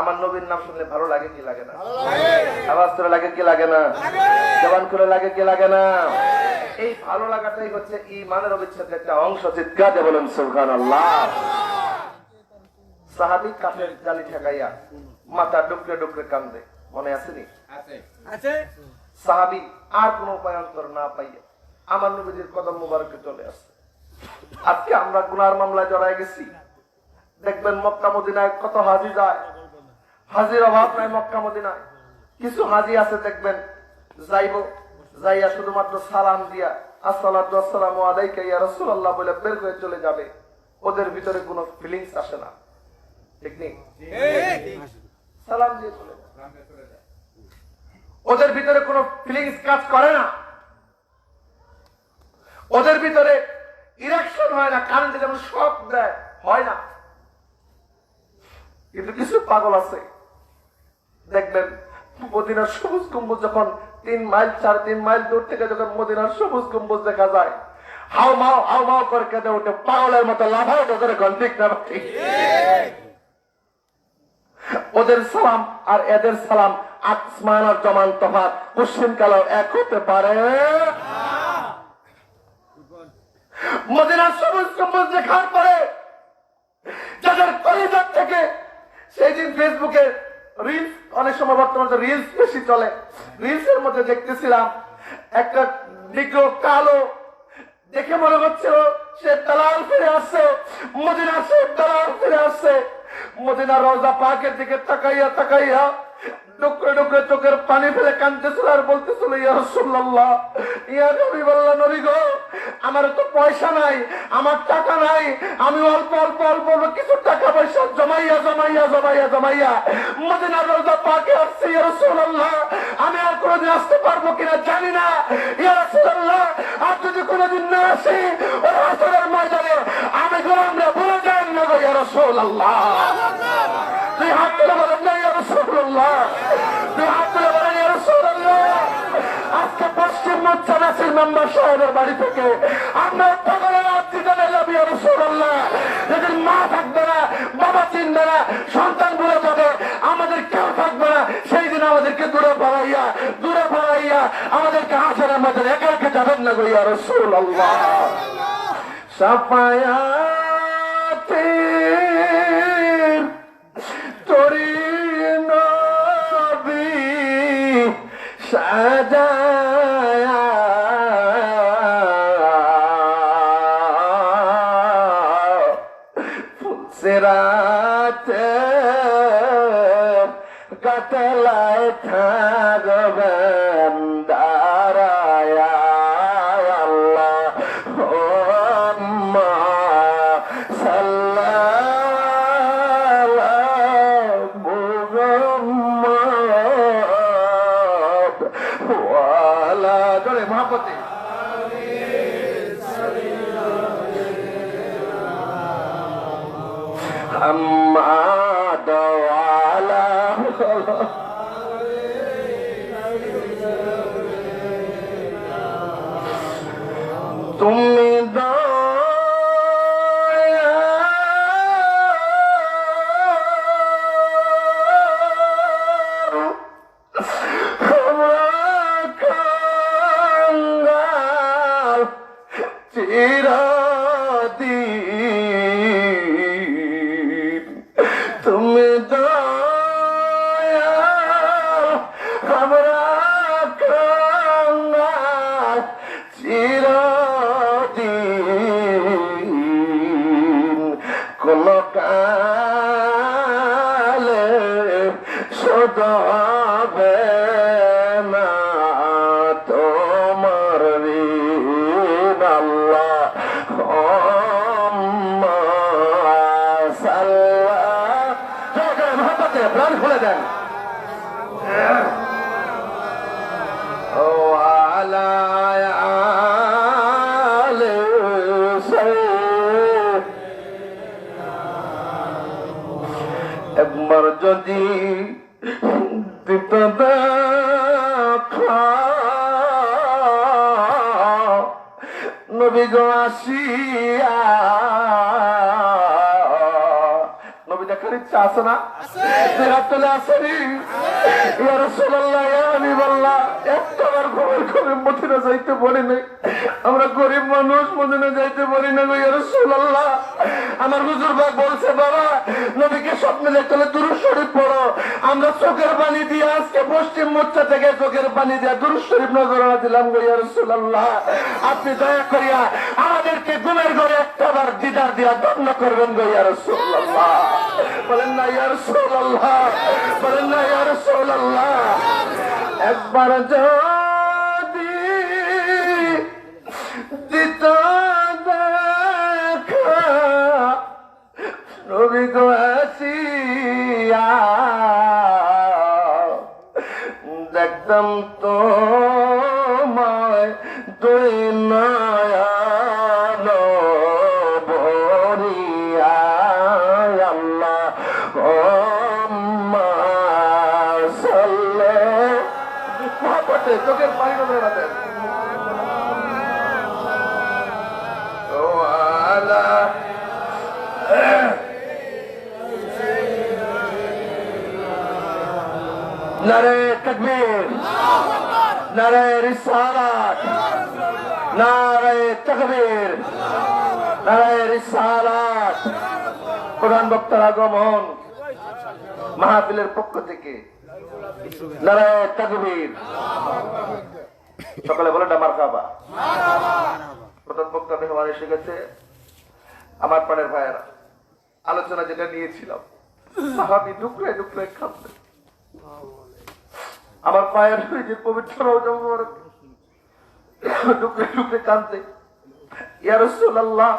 আমার নবীর নাম শুনলে ভালো লাগে কি লাগে না? আওয়াজ করে লাগে কি লাগে না? জবান করে লাগে কি লাগে না? এই ভালো লাগাটাই হচ্ছে ঈমানের অবিচ্ছেদ্য একটা অংশ। চিৎকার দিয়ে বলেন সুবহানাল্লাহ। সাহাবী কাফের জালি ঠেকাইয়া মাথা ডুকরে ডুকরে কান্দে, মনে আসেনি? আছে। সাহাবী আর কোন উপায়ান্তর না পাইয়া আমার নবীর কদম মুবারকে চলে আসে। আজকে আমরা গুনার মামলায় জড়ায় গেছি। দেখবেন মক্কা মদিনায় কত হাজি যায়, হাজির অভাব নাই মক্কা মদিনায়। কিছু হাজি আছে দেখবেন যাইয়া শুধুমাত্র সালাম দিয়া আসসালাতু ওয়াসসালামু আলাইকা ইয়া রাসূলুল্লাহ বলে বের হয়ে চলে যাবে। ওদের ভিতরে কোনো ফিলিংস আসে না, ঠিক নেই? সালাম দিয়ে চলে যায়, ওদের ভিতরে কোনো ফিলিংস কাজ করে না, ওদের ভিতরে ইরেকশন হয় না, কারেন্টে যেমন শক দেয় হয় না। কিন্তু কিছু পাগল আছে দেখবেন মদিনার সবুজ গম্বুজ যখন 3 মাইল 3.5 মাইল দূর থেকে যখন মদিনার সবুজ গম্বুজ দেখা যায়, হাও মাও করে কেঁদে ওঠে, পাগলের মতো লাফায় ওদের ঠিক না ঠিক? ওদের সালাম আর এদের সালাম আসমান আর জমান তফাৎ, পশ্চিম কালেও এক হতে পারে। মদিনার সবুজ গম্বুজ দেখার পরে যাদের কলিজার থেকে সেই দিন ফেসবুকে রিলস, অনেক সময় বর্তমানে রিলস বেশি চলে, রিলস এর মধ্যে দেখতেছিলাম একটা নিগ্রো কালো, দেখে মনে হচ্ছিল সে দালাল ফিরে আসছে, মদিনার সে দালাল ফিরে আসছে। মদিনার রওজা পাকের দিকে তাকাইয়া ডুকরে ডুকরে চোখের পানি ফেলে কাঁদতেছিল আর বলতেছিল, ইয়া রাসূলুল্লাহ, ইয়া হাবিবাল্লাহ, নবী গো, আমার তো পয়সা নাই, আমার টাকা নাই, আমি অল্প কিছু টাকা পয়সা জমাইয়া মদিনার রওজা পাকে আসছি, ইয়া রাসূলুল্লাহ, আমি আর কোনোদিন আসতে পারবো কিনা জানি না, ইয়া রাসূলুল্লাহ, আর যদি কোনোদিন না আসি ওই হাসরের ময়দানে আমি গোলামরা ভুলে যাই না গো, ইয়া রাসূলুল্লাহ। তুই হাত তুলে বলেন না, ইয়া রাসূলুল্লাহ, তুই হাত তুলে বলেন, ইয়া রাসূলুল্লাহ। আজকে পশ্চিম মোর্চা নাসির মেম্বার সাহেবের বাড়ি থেকে আমরা পাগলের আত্মীয়দের যাবি, ইয়া রাসূলুল্লাহ। যেদিন মা থাকবে না, বাবা চিনবে না, সন্তান ভুলে যাবে, আমাদের কেউ থাকবে না, সেই দিন আমাদেরকে দূরে পালাইয়া আমাদেরকে হাসরের ময়দানে একা একা যাবেন না গো, ইয়া রাসূলুল্লাহ। সাফায়াতে তোরি নবী সাজায়া ফুলসিরাতে কাতলায় থাকবেন দাঁড়ায়া, আল্লাহ মহাপতি তুমি তুমি আমরা চিরদিন কোন কালে শোধ হবে না তোমার ঋণ, আল্লাহ প্রাণ খুলে দেন। ও একবার যদি বিপদ নবী গো আসিয়া, নবী দেখার ইচ্ছা আছে না? চলে আসেনি? ইয়া রাসূলুল্লাহ, ইয়া হাবিবাল্লাহ, একটাবার ঘুমের ঘরে মদিনা যাইতে পারি নাই। আমরা গরিব মানুষ, মদিনা যাইতে পারি না গো ইয়া রাসূলুল্লাহ। আমার হুজুর ভাই বলছে, বাবা নবীকে স্বপ্নে দেখতে হলে দুরূদ শরীফ পড়ো। আমরা চোখের পানি দিয়ে আজকে পশ্চিম মোর্চা থেকে চোখের পানি দিয়ে দুরূদ শরীফ নজরানা দিলাম গো ইয়া রাসূলুল্লাহ। আপনি দয়া করিয়া আমাদেরকে ঘুমের ঘরে একটাবার দিদার দিয়া ধন্য করবেন গো ইয়া রাসূলুল্লাহ। বলেন না ইয়া রাসূলুল্লাহ, বলেন না ইয়া রাসূলুল্লাহ। একবার যদি দিত দেখা নবী গো আসিয়া, দেখতাম তোমায় দুই নয়ন ভরিয়া। আল্লাহুম্মা সাল্লি, মহব্বতে চোখের পানি নজরে রাখেন, ও আলা নারে তাকবীর, নারে রিসালাত, নারে তাকবীর, নারে রিসালাত। প্রধান বক্তার আগমন মাহফিলের পক্ষ থেকে নারে তাকবীর। সকালে বলে না মারহাবা। প্রধান বক্তা মেহমান এসে গেছে। আমার প্রাণের ভাইয়েরা, আলোচনা যেটা নিয়েছিলাম, সাহাবী টুকরে টুকরে খাচ্ছে। আমার পায়ের যে পবিত্র রওজা মুবারক টুকরে টুকরে কাঁদতে, ইয়া রাসূলুল্লাহ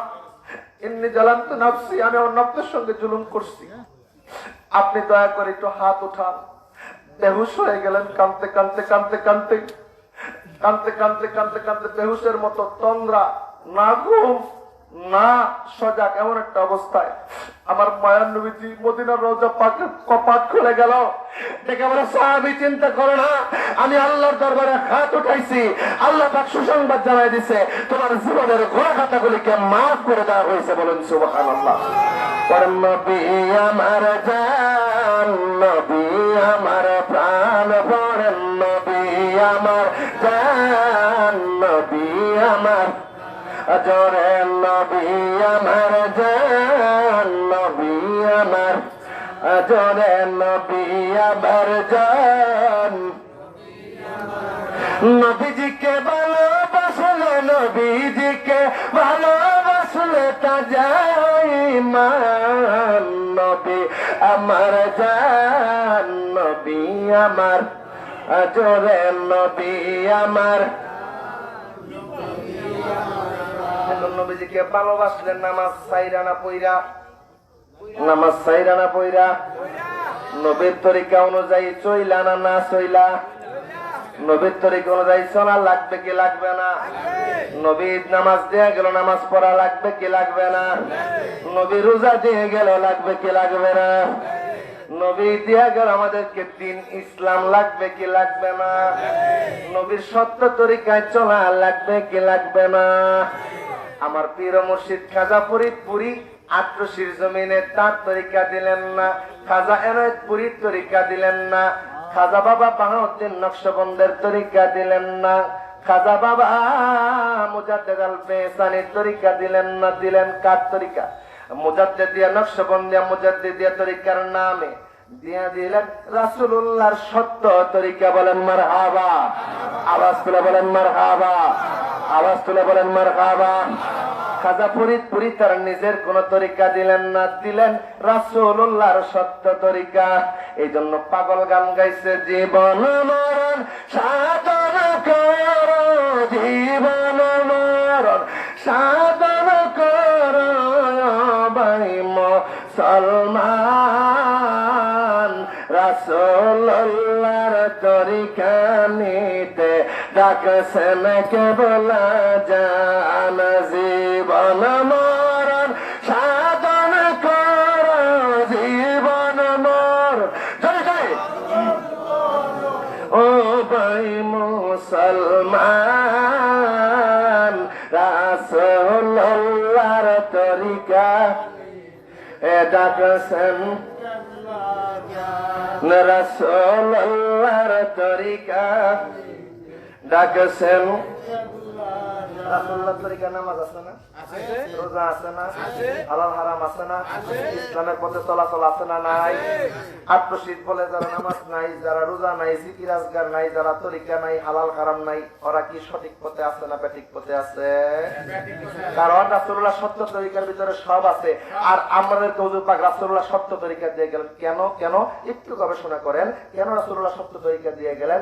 ইন্নী জালামতু নাফসি, আমি আমার নফসের সঙ্গে জুলুম করছি, আপনি দয়া করে একটু হাত উঠান। বেহুশ হয়ে গেলেন কাঁদতে কাঁদতে কাঁদতে কাঁদতে কাঁদতে কাঁদতে কাঁদতে কাঁদতে বেহুশের মতো তন্দ্রা, না ঘুম না সজাগ, এমন একটা অবস্থায় আমার মায়ার নবীজি মদিনার রওজা পাকের কপাট খুলে গেল। দেখে আমরা সাহাবী চিন্তা করে না, আমি আল্লাহর দরবারে হাত উঠাইছি, আল্লাহ পাক সুসংবাদ জানাই দিছে, তোমার জীবনের ঘোড়া খাতাগুলিকে মাফ করে দেওয়া হয়েছে। বলেন সুবহানাল্লাহ। নবী আমার জান, নবী আমার প্রাণ, পড়েন নবী আমার জান, নবী আমার জোরে, নবী আমার জান, নবী আমার জোরে, নবী আমার জান। নবীজিকে ভালোবাসলে, নবীজিকে ভালোবাসলে তা যায় মান, নবী আমার জান, নবী আমার জোরে, নবী আমার। নবীজিকে ভালোবাসলে নামাজ সাইরানা পইরা, নামাজ সাইরানা পইরা, নবীর তরিকা অনুযায়ী চইলা না না চইলা, নবীর তরিকা অনুযায়ী চলা লাগবে কি লাগবে না? নবী নামাজ দিয়ে গেল, নামাজ পড়া লাগবে কি লাগবে না? নবী রোজা দিয়ে গেল, লাগবে কি লাগবে না? নবী দিয়া গেল, আমাদেরকে দিন ইসলাম লাগবে কি লাগবে না? নবীর সত্য তরিকায় চলা লাগবে কি লাগবে না? আমার পীর মুর্শিদ খাজা ফরিদপুরি আট্রসির জমিনে তার তরিকা দিলেন না, খাজা এনায়েতপুরীর তরিকা দিলেন না, খাজা বাবা বাহাউদ্দিন নকশবন্দের তরিকা দিলেন না, খাজা বাবা মুজাদ্দেদ আল ফেসানির তরিকা দিলেন না। দিলেন কার তরিকা? মুজাদ্দেদিয়া নকশবন্দিয়া মুজাদ্দেদিয়া তরিকার নামে দিয়া দিলেন রাসূলুল্লাহর সত্য তরিকা। বলেন মারহাবা, আওয়াজ তুলে বলেন মারহাবা, আওয়াজ তুলে বলেন মারহাবা। খাজা ফরিদপুরি তার নিজের কোন তরিকা দিলেন না, দিলেন রাসূলুল্লাহর সত্য তরিকা। এই জন্য পাগল গান গাইছে, জীবন মরণ সাধন কর, জীবন মরণ সাধন কর ভাই মুসলমান, রাসূলুল্লাহর তরিকা নিতে ডাকছেন কেবল জান, জীবন মরণ সাধন কর, জীবন মরণ। ও ভাই মুসলমান, রাসূলুল্লাহর তরিকা ডাকছেন রাসূলুল্লাহর তরিকা ডাকছেন রাসূলুল্লাহর তরিকা নামাজ আছে না রোজা আছে না হালাল হারাম আছে না ইসলামের পথে চলাচল আছে না নাই আত্মশীত বলে যারা নামাজ নাই যারা রোজা নাই জিকির আজকার নাই যারা তরিকা নাই হালাল হারাম নাই ওরা কি সঠিক পথে আছে না ব্যাঠিক পথে আছে কারণ রাসূলুল্লাহ সত্য তরিকার ভিতরে সব আছে আর আমাদেরকে হুজুর পাক রাসূলুল্লাহ সত্য তরিকা দিয়ে গেলেন কেন একটু গবেষণা করেন কেন রাসূলুল্লাহ সত্য তরিকা দিয়ে গেলেন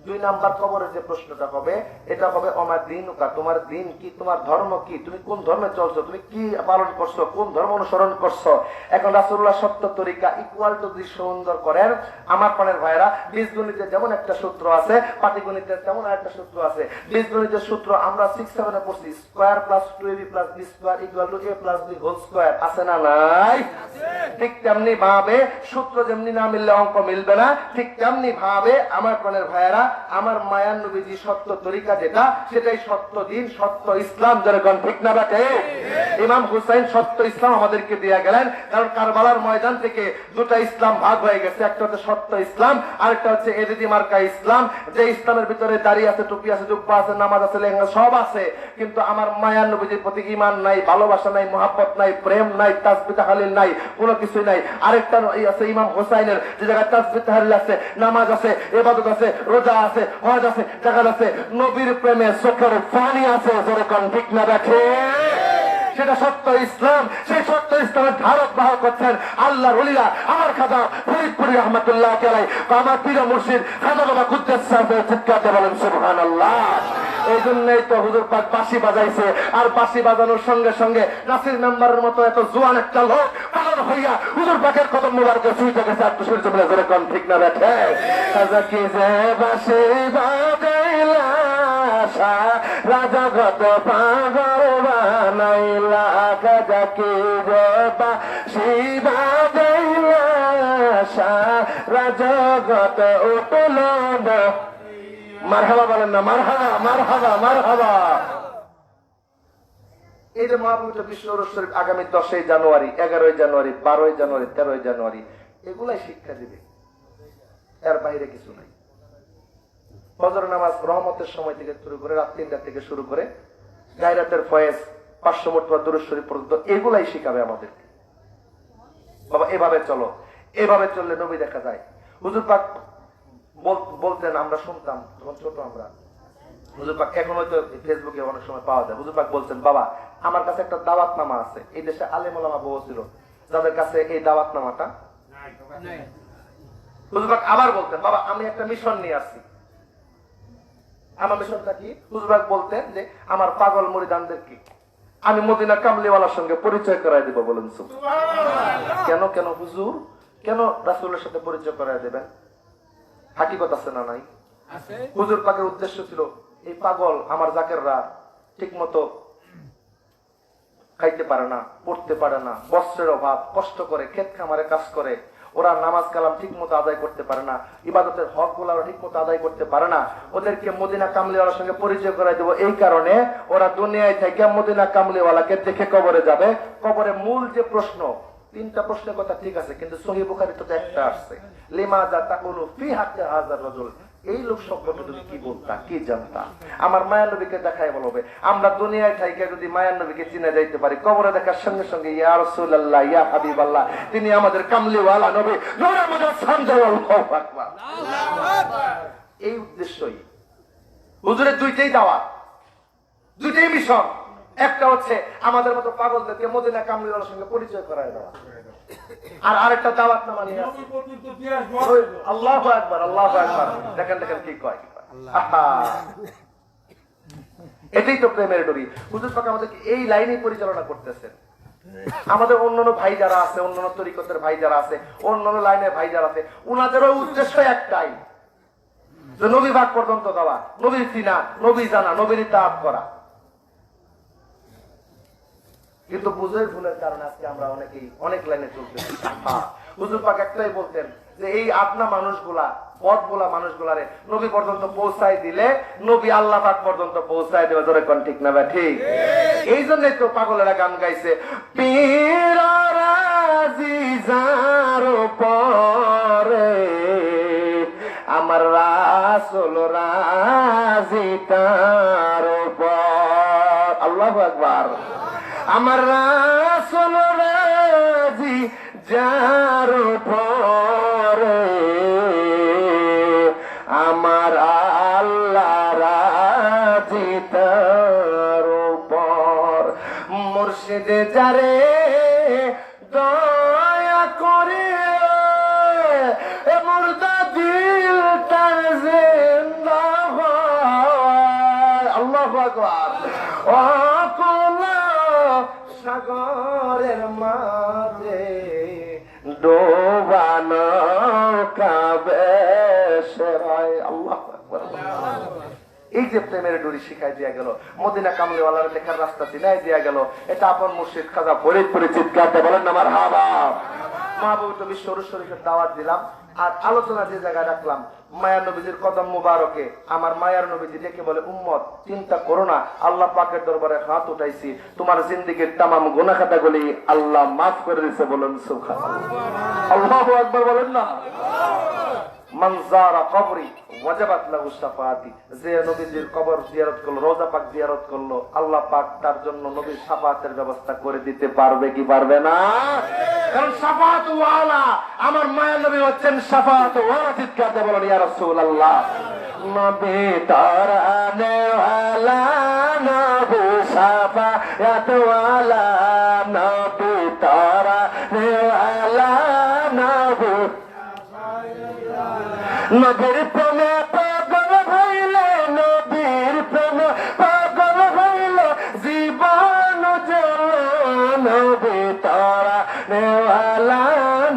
2 নাম্বার কবরে যে প্রশ্নটা হবে এটা হবে আমার দিন তোমার দিন কি তোমার ধর্ম কি তুমি কোন ধর্মে চলছো তুমি কি পালন করছো কোন ধর্ম অনুসরণ করছো এখন রাসূলুল্লাহ সত্য তরিকা ইকুয়াল টু দি সুন্দর করেন আমার প্রাণের ভাইরা বীজগণিতে যেমন একটা সূত্র আছে পাটিগণিতে তেমন আরেকটা সূত্র আছে বীজগণিতের সূত্র আমরা 6-7 এ পড়ছি square plus 2ab plus b square equals to a plus b whole square আছে না নাই ঠিক তেমনি ভাবে সূত্র যেমনি না মিললে অঙ্ক মিলবে না ঠিক তেমনি ভাবে আমার প্রাণের ভাইরা আমার মায়ার নবীজি সত্য তরিকা যেটা সেটাই সত্য দিন সত্য ইসলাম যেরকম ঠিক না বাটে ইমাম হুসাইন সত্য ইসলাম আমাদেরকে দিয়ে গেলেন কারণ কারবালার ময়দান থেকে দুটো ইসলাম ভাগ হয়ে গেছে একটা হচ্ছে সত্য ইসলাম আরেকটা হচ্ছে এদিদি মার্কা ইসলাম যে ইসলামের ভিতরে দাড়ি আছে টুপি আছে জুব্বা আছে নামাজ আছে লেহেঙ্গা সব আছে কিন্তু আমার মায়ার নবীজির প্রতি ঈমান নাই ভালোবাসা নাই মহব্বত নাই প্রেম নাই তাসবিহ তাহলিল নাই কোনো কিছুই নাই আরেকটা আছে ইমাম হুসাইনের যে জায়গায় তাসবিহ তাহলিল আছে নামাজ আছে ইবাদত আছে রোজা আছে হজ আছে জাকাত আছে নবীর প্রেমে চোখের পানি আছে যেরকম ঠিক না দেখে সেটা সত্য ইসলাম সেই সত্য ইসলামের ধারক বাহক করছেন আল্লাহর ওলিরা আমার খাজা ফরিদপুরি রহমাতুল্লাহ আলাইহি আমার প্রিয় মুর্শিদ খাজা বাবা কুদ্দাস সাহেবের চিৎকার দিয়ে বলেন সুবহানাল্লাহ এই জন্যই তো হুজুর পাক বাঁশি বাজাইছে আর বাঁশি বাজানোর সঙ্গে সঙ্গে নাসির মেম্বারের মতো এত জোয়ান একটা লোক পালন হইয়া হুজুর পাকের কদম মোবারকে ছুঁইতে গেছে আর তো সূর্য বলে যেরকম ঠিক না দেখে খাজা কি যে বাঁশি বাজাইলা রাজা গত পাগল বানাইলা খাজা কি যে বাঁশি বাজাইলা রাজা গত উঠল না মারহাবা বলেন না মারহাবা এই যে মহাপবিত্র বিশ্ব শরীফ আগামী 10 জানুয়ারি 11 জানুয়ারি 12 জানুয়ারি 13 জানুয়ারি এগুলাই শিক্ষা দিবে এর বাইরে কিছু নাই ফজর নামাজ রহমতের সময় থেকে শুরু করে রাত 3টা থেকে শুরু করে গায়রাতের ফয়েজ 500 মরতবা দুরূদ শরীফ পর্যন্ত এগুলাই শিখাবে আমাদেরকে বাবা এভাবে চলো এভাবে চললে নবী দেখা যায় হুজুর পাক বলতেন আমরা শুনতাম যখন ছোট আমরা হুজুর পাক এখন হয়তো ফেসবুকে অনেক সময় পাওয়া যায় হুজুর পাক বলছেন বাবা আমার কাছে একটা দাওয়াতনামা আছে এই দেশে আলেম ওলামা বহু ছিল যাদের কাছে এই দাওয়াতনামাটা নাই হুজুর পাক আবার বলতেন বাবা আমি একটা মিশন নিয়ে আসছি আমার মিশনটা কি হুজুর পাক বলতেন যে আমার পাগল মুরিদানদেরকে আমি মদিনা কামলিওয়ালার সঙ্গে পরিচয় করায় দিব বলেন সুবহানাল্লাহ কেন হুজুর কেন রাসূলের সাথে পরিচয় করায় দেবেন হাকিকত আছে না নাই হুজুর পাকের উদ্দেশ্য ছিল এই পাগল আমার জাকেররা ঠিক মতো খাইতে পারে না পড়তে পারে না বস্ত্রের অভাব কষ্ট করে ক্ষেত খামারে কাজ করে ওরা নামাজ কালাম ঠিক মতো আদায় করতে পারে না ইবাদতের হক গুলা ঠিক মতো আদায় করতে পারে না ওদেরকে মদিনা কামলিওয়ালার সঙ্গে পরিচয় করাই দেবো এই কারণে ওরা দুনিয়ায় থেকে মদিনা কামলিওয়ালাকে দেখে কবরে যাবে কবরে মূল যে প্রশ্ন 3টা প্রশ্নের কথা ঠিক আছে কিন্তু সহিহ বুখারীতে তো একটা আসছে লিমাযা তাকুলু ফি হাক্কি হাযার রাজুল এই লোক সম্পর্কে তুমি কি বলতা কি জানতা আমার মায়ার নবীকে দেখাই বলবে আমরা দুনিয়ায় থাইকে যদি মায়ার নবীকে চিনে যাইতে পারি কবরে দেখার সঙ্গে সঙ্গে ইয়া রাসূলুল্লাহ ইয়া হাবিবাল্লাহ তিনি আমাদের কামলিওয়ালা নবী নূরে মুজাসসাম আল্লাহু আকবার এই উদ্দেশ্যই হুজুরের দুইটাই দাওয়াত দুইটাই মিশন একটা হচ্ছে আমাদের মতো পাগলদেরকে মদিনা কামলিওয়ালার সঙ্গে পরিচয় করায় দেওয়া আর আরেকটা দাওয়াতনামা নিয়ে আসছে আল্লাহু আকবার দেখেন কি কয় এটাই তো প্রেমের ডোরি হুজুর পাক আমাদেরকে এই লাইনে পরিচালনা করতেছেন আমাদের অন্যান্য ভাই যারা আছে অন্যান্য তরিকতের ভাই যারা আছে অন্যান্য লাইনের ভাই যারা আছে উনাদেরও উদ্দেশ্য একটাই যে নবী ভাগ পর্যন্ত দেওয়া নবীর চিনা নবী জানা নবীর ইতাআত করা কিন্তু বুঝের ভুলের কারণে আজকে আমরা অনেক লাইনে চলতেছি হুজুর পাক একটাই বলতেন যে এই আপনা মানুষগুলা পথগুলা মানুষগুলারে নবী পর্যন্ত পৌঁছায় দিলে নবী আল্লাহ পাক পর্যন্ত পৌঁছায় দেবে জোরে কোন ঠিক না ভাই ঠিক এই জন্যই তো পাগলেরা গান গাইছে পীর রাজি যার পরে রাসূল রাজি তার উপর। আল্লাহু আকবার। আমার রাসূল রাজি যার উপরে, আমার আল্লাহ রাজি তার উপর। মুর্শিদ যারে দয়া করে মুর্দা দিল তার জিন্দা হয়। আল্লাহু আকবার। অকুল সাগরের মাঝে ডোবানো কাবে সেরায়। আল্লাহু আকবার। এই যে প্রেমের ডুরি শিখাই দিয়া গেল, মদিনা কামলিওয়ালার লেখার রাস্তা চিনাই দিয়া গেল, এটা আপন মুর্শিদ খাজা ফরিদপুরে চিৎকার দিয়ে বলেন না মারহাবা। মাহবুব বিশ্ব শরীফের দাওয়াত দিলাম, আর আলোচনা যে জায়গায় রাখলাম, মায়ার নবীজির কদম মুবারকে আমার মায়ার নবীজি ডেকে বলে, উম্মত চিন্তা করো না, আল্লাহ পাকের দরবারে হাত উঠাইছি, তোমার জিন্দেগীর তামাম গুনাহ খাতাগুলি আল্লাহ মাফ করে দিয়েছে। বলেন সুবহানাল্লাহ। আল্লাহু আকবার বলেন না। মান যারা কবরি ওয়াজাবাত লাহু শাফাআতি, যে নবীজির কবর জিয়ারত করলো, রওজা পাক জিয়ারত করলো, আল্লাহ পাক তার জন্য নবীর শাফাআতের ব্যবস্থা করে দিতে পারবে কি পারবে না? কারণ শাফাআত ওয়ালা আমার মায়ের নবী হচ্ছেন শাফাআত ওয়ালা। চিৎকার দিয়ে বলেন ইয়া রাসূলুল্লাহ। নবী তারানে ওয়ালা, নবী শাফাআত ওয়ালা, নবী তারানে ওয়ালা, নবী নবীর প্রেমে পাগল হইলে, নবীর প্রেমে পাগল হইলে জীবন জ্বলে। নবী তারা নেওয়ালা,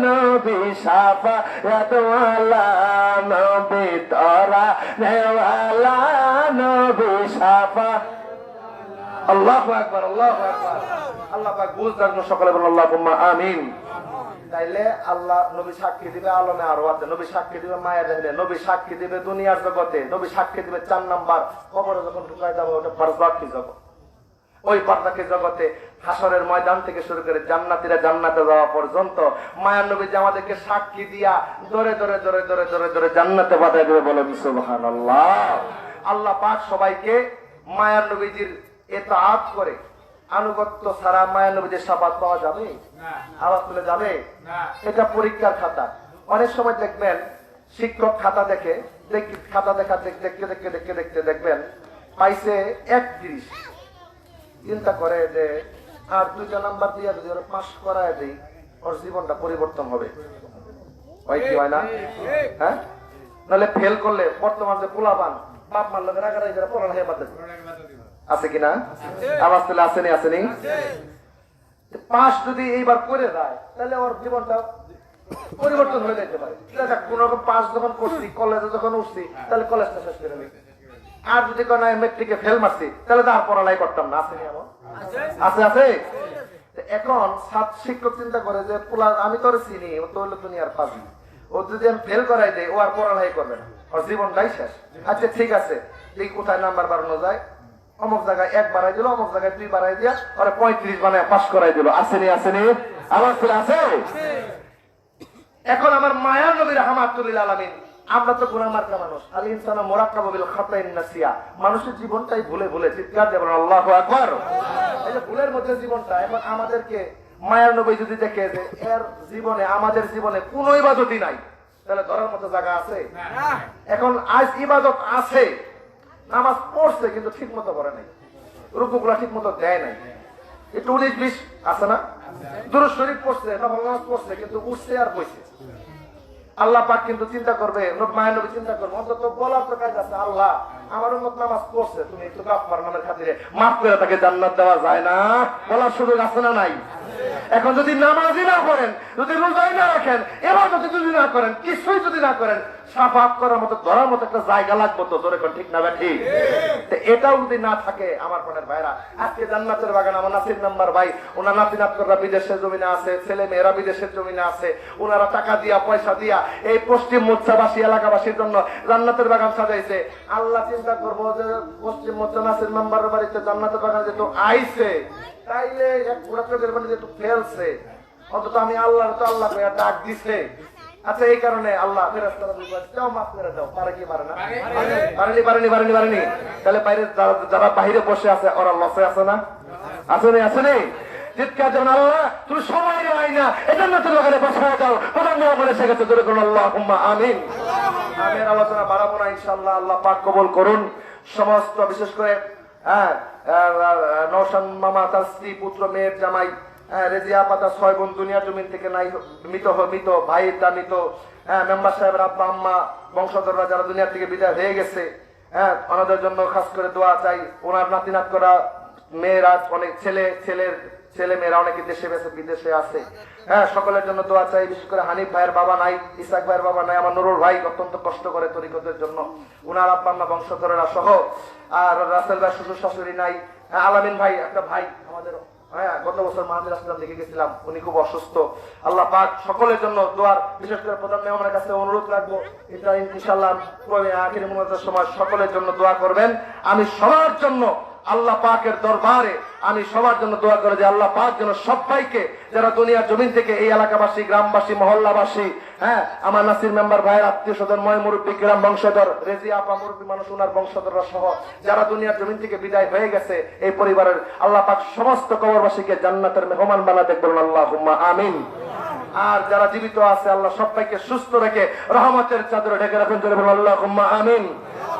নবী শাফাআত ওয়ালা, নবী তারা নেওয়ালা, নবী শাফাআত। আল্লাহু আকবার, আল্লাহু আকবার। আল্লাহ পাক বুঝদার সকলে বলেন আল্লাহুম্মা আমিন। তাইলে আল্লাহ নবী সাক্ষী দিবে আলমে আরওয়াতে, নবী সাক্ষী দিবে মায়ের দেহে, নবী সাক্ষী দিবে দুনিয়ার জগতে, নবী সাক্ষী দিবে 4 নাম্বার কবরে যখন ঢুকাই যাবে, ওটা বারজাখী জগৎ। ওই বারজাখী জগতে হাসরের ময়দান থেকে শুরু করে জান্নাতীরা জান্নাতে যাওয়া পর্যন্ত মায়ের নবী যে আমাদেরকে সাক্ষী দিয়া ধরে ধরে ধরে ধরে ধরে ধরে জান্নাতে পাঠাই দেবে। বলেন সুবহানাল্লাহ। আল্লাহ পাক সবাইকে মায়ের নবীজির ইতাআত করে আনুগত্য ছাড়া মায়ের নবীজির শাফাআত পাওয়া যাবে? আওয়াজ তুলে যাবে? এটা পরীক্ষার খাতা। অনেক সময় দেখবেন শিক্ষক খাতা দেখে, খাতা দেখা দেখতে দেখতে দেখতে দেখতে দেখবেন পাইছে 31। চিন্তা করে যে আর 2টা নাম্বার দিয়ে যদি ওরা পাস করায় দেই, ওর জীবনটা পরিবর্তন হবে। হয় কি হয় না? হ্যাঁ, নাহলে ফেল করলে বর্তমান যে পোলাপান বাপ মার লোকের আগারে যারা পড়ালেখা বাদ আছে কিনা? আওয়াজ তুলে আসেনি আসেনি? পাস যদি এইবার করে যায় তাহলে ওর জীবনটা পরিবর্তন হয়ে যেতে পারে। কোন রকম পাস যখন করছি, কলেজে যখন উঠছি, তাহলে কলেজটা শেষ করে নিই। আর যদি কোন মেট্রিকে ফেল মারছি, তাহলে তো আর পড়ালেখা করতাম না। আসেনি? এমন আছে আছে। এখন ছাত্র শিক্ষক চিন্তা করে যে পোলা আমি তোর চিনি, ও তো হলো দুনিয়ার পাবি, ও যদি আমি ফেল করাই দেয় ও আর পড়ালেখা করবে না, ওর জীবনটাই শেষ। আচ্ছা ঠিক আছে, এই কোথায় নাম্বার বাড়ানো যায়? অমুক জায়গায় 1 বাড়াই দিল, অমুক জায়গায় 2 বাড়াই দিয়া ওরা 35 বানায় পাস করাই দিল। আসেনি আসেনি? আওয়াজ করে আছে। এখন আমার মায়ার নবী রাহমাতুল্লিল আলামিন, আমরা তো গুনাহ মার্কা মানুষ, আল ইনসানু মুরাক্কাবু বিল খাতাইন নাসিয়া, মানুষের জীবনটাই ভুলে ভুলে। চিৎকার দিয়ে বলেন আল্লাহু আকবার। এই যে ভুলের মধ্যে জীবনটা, এখন আমাদেরকে মায়ার নবী যদি দেখে যে এর জীবনে আমাদের জীবনে কোনো ইবাদতই নাই, তাহলে ধরার মতো জায়গা আছে? এখন আজ ইবাদত আছে, নামাজ পড়ছে কিন্তু ঠিক মতো পড়ে নাই, রুকুগুলা ঠিক মতো দেয় নাই, একটু 19-20 আছে না? দুরূদ শরীফ পড়ছে, নফল নামাজ পড়ছে, কিন্তু উঠছে আর বসে। আল্লাহ পাক কিন্তু চিন্তা করবে, মায়ের নবী চিন্তা করবে, অন্তত বলার তো কাজ আছে, আল্লাহ আমার উম্মত নামাজ পড়ছে, তুমি একটু গাফফার নামের খাতিরে মাফ করে তাকে জান্নাত দেওয়া যায় না? বলার সুযোগ আছে না নাই? এখন যদি নামাজই না পড়েন, যদি রোজাই না রাখেন, ইবাদত যদি না করেন, কিছুই যদি না করেন, শাফাআত করার মতো ধরার মতো একটা জায়গা লাগবে তো। তোর এখন ঠিক না ঠিক? এটাও যদি না থাকে আমার প্রাণের ভাইরা, আজকে জান্নাতের বাগান আমার নাসির নাম্বার ভাই, ওনার নাতি নাতরা বিদেশের জমিনে আছে, ছেলে মেয়েরা বিদেশের জমিনে আছে, ওনারা টাকা দিয়া পয়সা দিয়া এই পশ্চিম মোচ্ছাবাসী এলাকাবাসীর জন্য জান্নাতের বাগান সাজাইছে। আল্লাহ চিন্তা করবো যে পশ্চিম মোচ্ছা নাসির নাম্বারের বাড়িতে জান্নাতের বাগান যেহেতু আইছে, তাইলে এক পুরা চোখের বাড়ি যেহেতু ফেলছে, অন্তত আমি আল্লাহ তো আল্লাহ ডাক দিছে, আচ্ছা, এই কারণে আল্লাহ ফেরেশতারা যাও মাফ করে দাও, পারে কি পারে না? পারেনি। তাহলে বাইরে যারা বাইরে বসে আছে ওরা লসে আছে না? আসেনি? চিৎকার যেমন আল্লাহ তুমি সময় নেই না, এটা না তুমি ওখানে বসায় দাও, প্রধান বলে সে গেছে জোরে করুন আল্লাহুম্মা আমিন। আমি আলোচনা বাড়াবো না, ইনশাআল্লাহ আল্লাহ পাক কবুল করুন। সমস্ত বিশেষ করে নওশান মামা, তার স্ত্রী, পুত্র, মেয়ের জামাই, রেজিয়া পাতা 6 বোন দুনিয়া জমিন থেকে নাই মৃত ভাই মৃত, মেম্বার সাহেবের আব্বা আম্মা বংশধররা যারা দুনিয়া থেকে বিদায় হয়ে গেছে, ওনাদের জন্য খাস করে দোয়া চাই। ওনার নাতিনাত করা মেয়েরা, অনেক ছেলে মেয়েরা অনেকে দেশে বিদেশে আছে, সকলের জন্য দোয়া চাই। বিশেষ করে হানিফ ভাইয়ের বাবা নাই, ইসাক ভাইয়ের বাবা নাই, আমার নুরুল ভাই অত্যন্ত কষ্ট করে তরিকতের জন্য, উনার আব্বা আম্মা বংশধরেরা সহ, আর রাসেল ভাই শ্বশুর শাশুড়ি নাই, আলামিন ভাই একটা ভাই আমাদের, গত বছর মাহমুদ আসলাম দেখে গেছিলাম, উনি খুব অসুস্থ। আল্লাহ পাক সকলের জন্য দোয়ার, বিশেষ করে প্রধান মেহমানের কাছে অনুরোধ রাখবো, এটা ইনশাআল্লাহ আখির মুনাজাতের সময় সকলের জন্য দোয়া করবেন। আমি সবার জন্য আল্লাহ পাকের দরবারে আমি সবার জন্য দোয়া করে যে আল্লাহ পাক যেন সবাইকে, যারা দুনিয়ার জমিন থেকে এই এলাকাবাসী, গ্রামবাসী, মহল্লাবাসী, আমার নাসির মেম্বার ভাইয়ের আত্মীয় স্বজন, ময় মুরব্বী, গ্রাম বংশধর, রেজিয়া আপা মুরব্বী মানুষ, ওনার বংশধররা সহ যারা দুনিয়ার জমিন থেকে বিদায় হয়ে গেছে, এই পরিবারের আল্লাহ পাক সমস্ত কবরবাসীকে জান্নাতের মেহমান বানাতে বলুন আল্লাহুম্মা আমিন। আর যারা জীবিত আছে আল্লাহ সবাইকে সুস্থ রেখে রহমতের চাদরে ঢেকে রাখুন, জোরে বলুন আল্লাহুম্মা আমিন।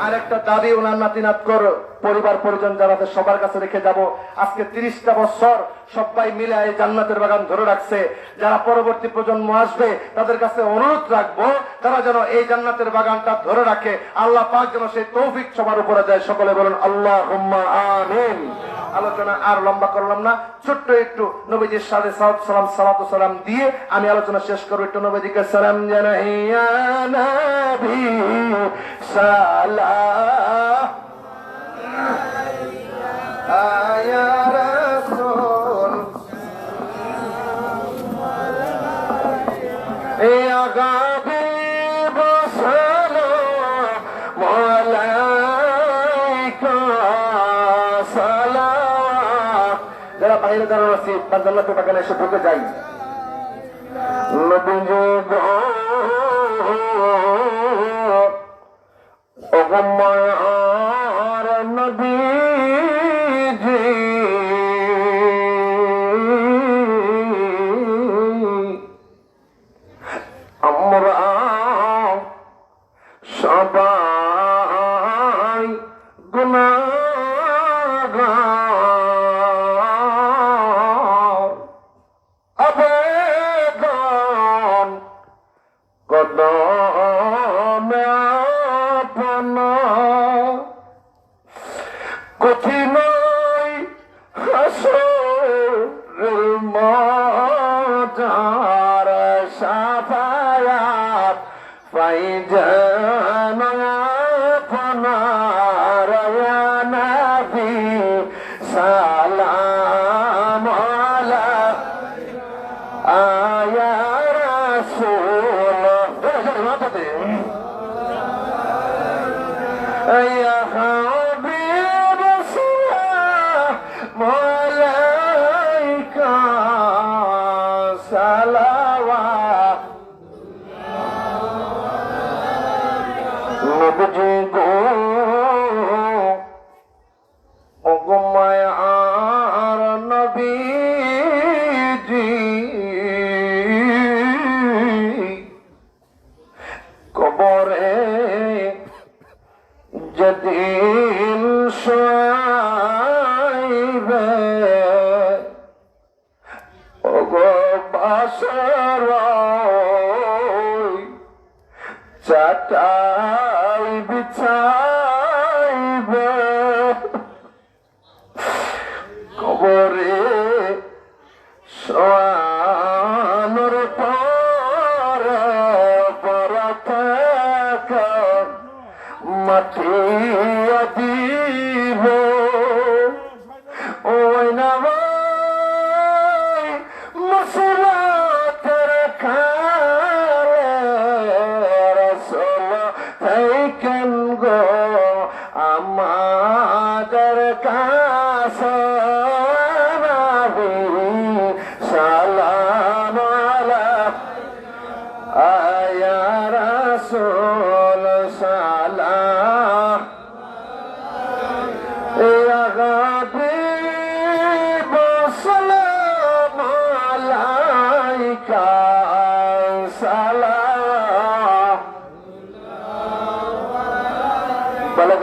আর একটা দাবি ওনার নাতিনাতকর পরিবার পরিজন যারা সবার কাছে রেখে যাব, আজকে 30টা বছর সবাই মিলে এই জান্নাতের বাগান ধরে রাখছে, যারা পরবর্তী প্রজন্ম আসবে তাদের কাছে অনুরোধ রাখবো তারা যেন এই জান্নাতের বাগানটা ধরে রাখে। আল্লাহ পাক যেন সেই তৌফিক সবার উপরে দেয়, সকলে বলুন আল্লাহুম্মা আমিন। আলোচনা আর লম্বা করলাম না, ছোট্ট একটু নবীজির সাথে সালাতু সালাম দিয়ে আমি আলোচনা শেষ করব। একটু নবীজিকে সালাম জানাই, ইয়া নবী সালাম ইয়া রাসূল ইয়া হাবিব সালাম আলাইকা সালাম। যারা বাইরে দাঁড়ানো আছি জান্নাতের বাগানে এসে ঢুকে যাই। নবীজি গো ওগো মায়ার নবীজি, আমরা সবাই গুনাহগার, আবেদন কদমে আপনার, কঠিন হাসরের মাঝার সাফায়াত পাই যেন আপনার, ইয়া নবী সালাম আলাইকা ইয়া রাসূল, ইয়া হাবিব সালাম আলাইকা সালাওয়াত। নবীজি গো ওগো মায়ার নবীজি, কবরে যেদিন শোয়াইবে, ওগো বাসর চাটাই বিছাইবে, কবরে শোয়ানোর পরে পরথা মাটি দিব, ওই নামাই মুসলাতের খালে রাসূল থাইকেন গো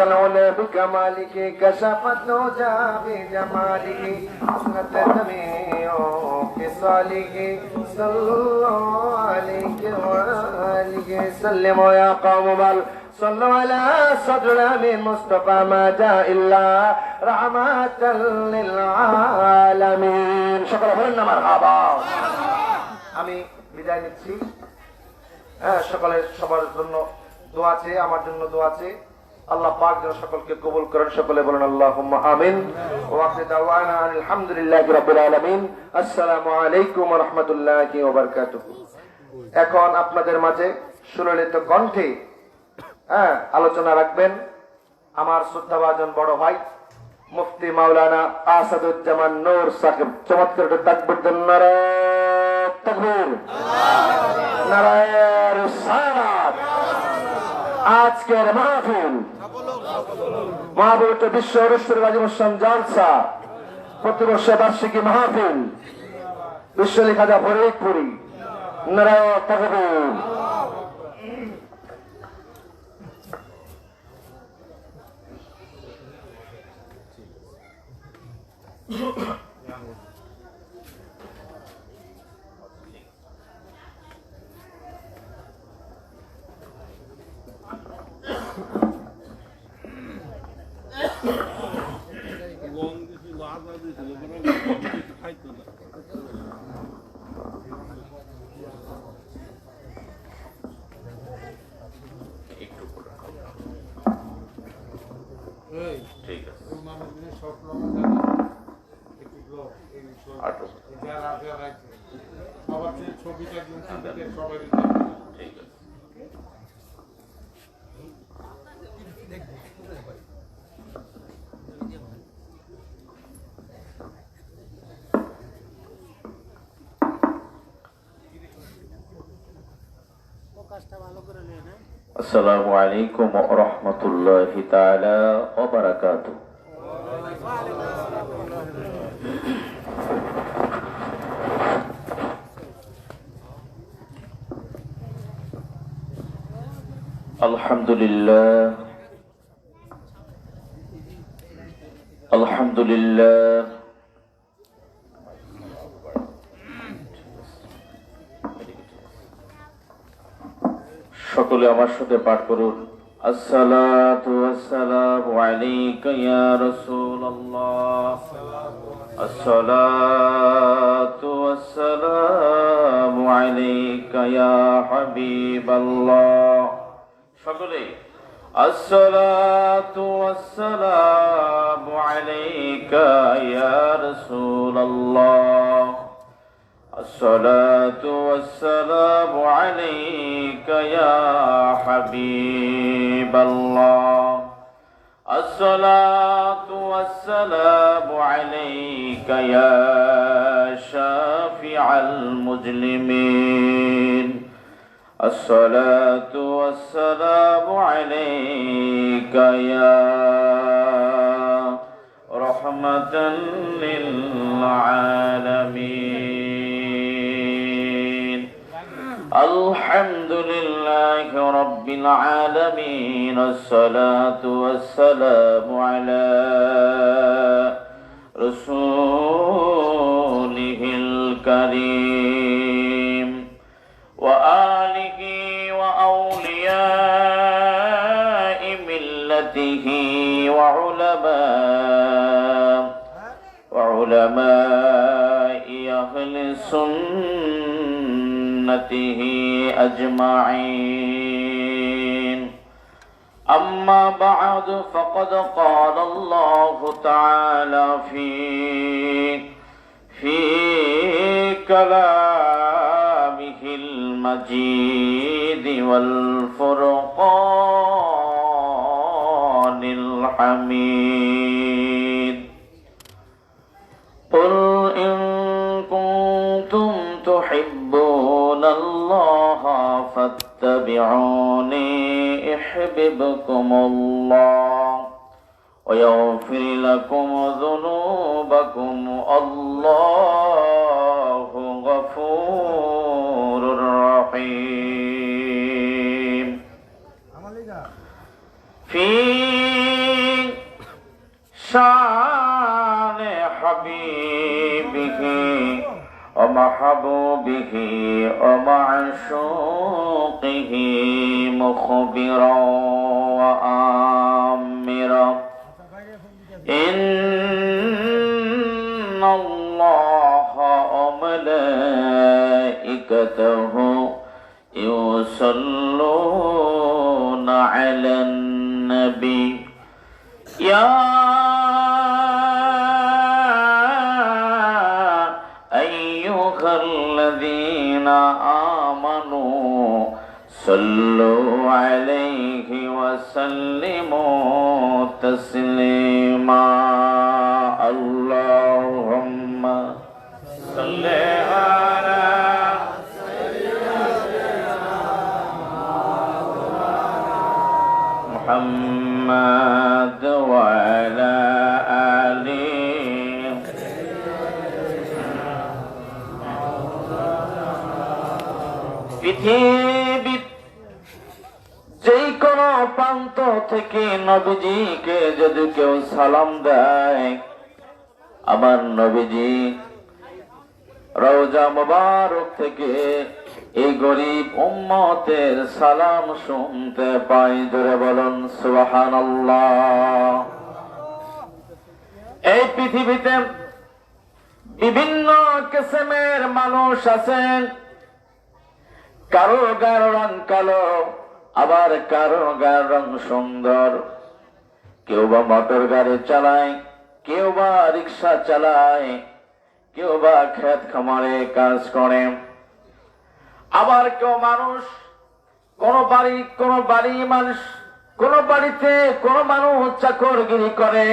العلا بكماله كشفت نوجا بجماله حسنت جميع خصاله صلى الله عليه وآله وسلم يا قوم بل صلوا على صدر من مصطفى ما جاء إلا رحمة للعالمين شكرا لنا مرحبا আমি বিদায় নিচ্ছি সকলের সবার জন্য দোয়া আছে আমার জন্য দোয়া আছে আল্লাহ পাক যেন সকলকে কবুল করেন সকলে বলেন আল্লাহুম্মা আমিন ওয়া আখিরু দাওয়ানা আলহামদুলিল্লাহি রাব্বিল আলামিন আসসালামু আলাইকুম ওয়া রাহমাতুল্লাহি ওয়া বারাকাতুহু এখন আপনাদের মাঝে সুললিত কণ্ঠে আলোচনা রাখবেন আমার শ্রদ্ধাভাজন বড় ভাই মুফতি মাওলানা আসাদুজ্জামান নূর সাহেব চমৎকার একটা তাকবীর দেন নারায়ে তাকবীর নারায়ে রিসালাত আজকের মাহফিল মহাপবিত্র বিশ্ব অনুষ্ঠিত গাজী জালসা প্রতিবর্ষ বার্ষিকী মাহফিল বিশ্বলী খাজা ফরিদপুরি নারায়ে তাকবীর ঠিক আছে ছবিটা সবাই ঠিক আছে আসসালামু আলাইকুম ওয়া রাহমাতুল্লাহি তাআলা ওয়া বারাকাতুহু আলহামদুলিল্লাহ আলহামদুলিল্লাহ সকলে আমার সাথে পাঠ করুন আসসালাতু ওয়াসসালামু আলাইকা ইয়া রাসূলুল্লাহ আসসালাতু ওয়াসসালামু আলাইকা ইয়া হাবিবাল্লাহ সকলে আসসালাতু ওয়াসসালামু আলাইকা ইয়া রাসূলুল্লাহ الصلاة والسلام عليك يا حبيب الله الصلاة والسلام عليك يا شافع المجرمين الصلاة والسلام عليك يا رحمة للعالمين الحمد لله رب العالمين الصلاة والسلام على رسوله الكريم وآله وأولياء ملته وعلماء أهل سنته أجمعين أما بعد فقد قال الله تعالى في كلامه المجيد والفرقان الحميد قل إن كنتم تحبون الله فاتبعوني يحببكم الله ويغفر لكم ذنوبكم الله غفور رحيم في حبيبه ومحبوبه ومعشوقه مخبرا وآمرا إن الله وملائكته يصلون على النبي يا أيها الذين آمنوا صلوا عليه وسلموا تسليما اللهم صل على محمد وعلى آله পৃথিবীর যেই কোন প্রান্ত থেকে নবীজিকে যদি কেউ সালাম দেয়, আমার নবীজি রওজা মুবারক থেকে এই গরিব উম্মতের সালাম শুনতে পাই। জোরে বলুন সুবহানাল্লাহ। এই পৃথিবীতে বিভিন্ন কিসমের মানুষ আছেন, কারো গায়ের রং কালো, আবার কারো গায়ের রং সুন্দর। কেউ বা মোটর গাড়ি চালায়, কেউ বা রিক্সা চালায়, কেউ বা ক্ষেত খামারে কাজ করে। আবার কেউ মানুষ কোন বাড়িতে কোন মানুষ চাকরগিরি করে।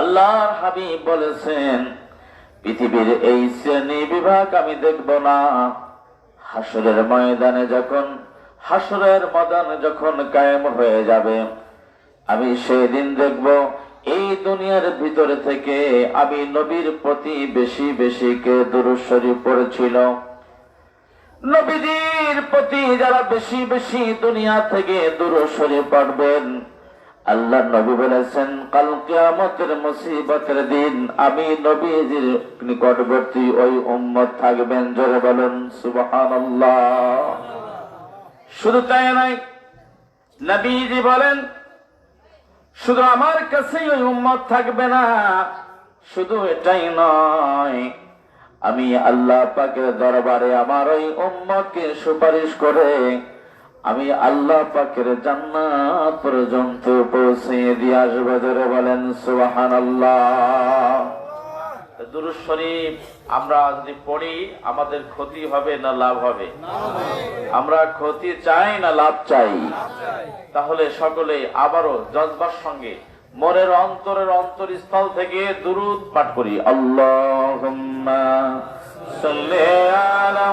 আল্লাহর হাবিব বলেছেন, পৃথিবীর এই শ্রেণী বিভাগ আমি দেখব না। হাসরের ময়দানে হাসরের ময়দান যখন কায়েম হয়ে যাবে, আমি সেদিন দেখব এই দুনিয়ার ভিতরে থেকে আমি নবীর প্রতি বেশি বেশি কে দুরূদ শরীফ পড়েছিল। নবীজির প্রতি যারা বেশি বেশি দুনিয়া থেকে দুরূদ শরীফ পড়বেন, আল্লাহ নবী বলেছেন কাল কিয়ামতের মুসিবতের দিন আমি নবীজির নিকটবর্তী ওই উম্মত থাকবেন। জোরে বলুন সুবহানাল্লাহ। শুধু তাই নয়, নবীজি বলেন শুধু আমার কাছেই ওই উম্মত থাকবে না, শুধু এটাই নয়, আমি আল্লাহ পাকের দরবারে আমার ওই উম্মতকে সুপারিশ করে আমি আল্লাহ পাকের জান্নাত পর্যন্ত পৌঁছে দিয়ে আসবো। জোরে বলেন সুবহানাল্লাহ। দুরূদ শরীফ আমরা যদি পড়ি আমাদের ক্ষতি হবে না লাভ হবে? আমরা ক্ষতি চাই না লাভ চাই? তাহলে সকলে আবারও জজবার সঙ্গে মনের অন্তরের অন্তরস্থল থেকে দুরূদ পাঠ করি। আল্লাহুম্মা সাল্লি আলা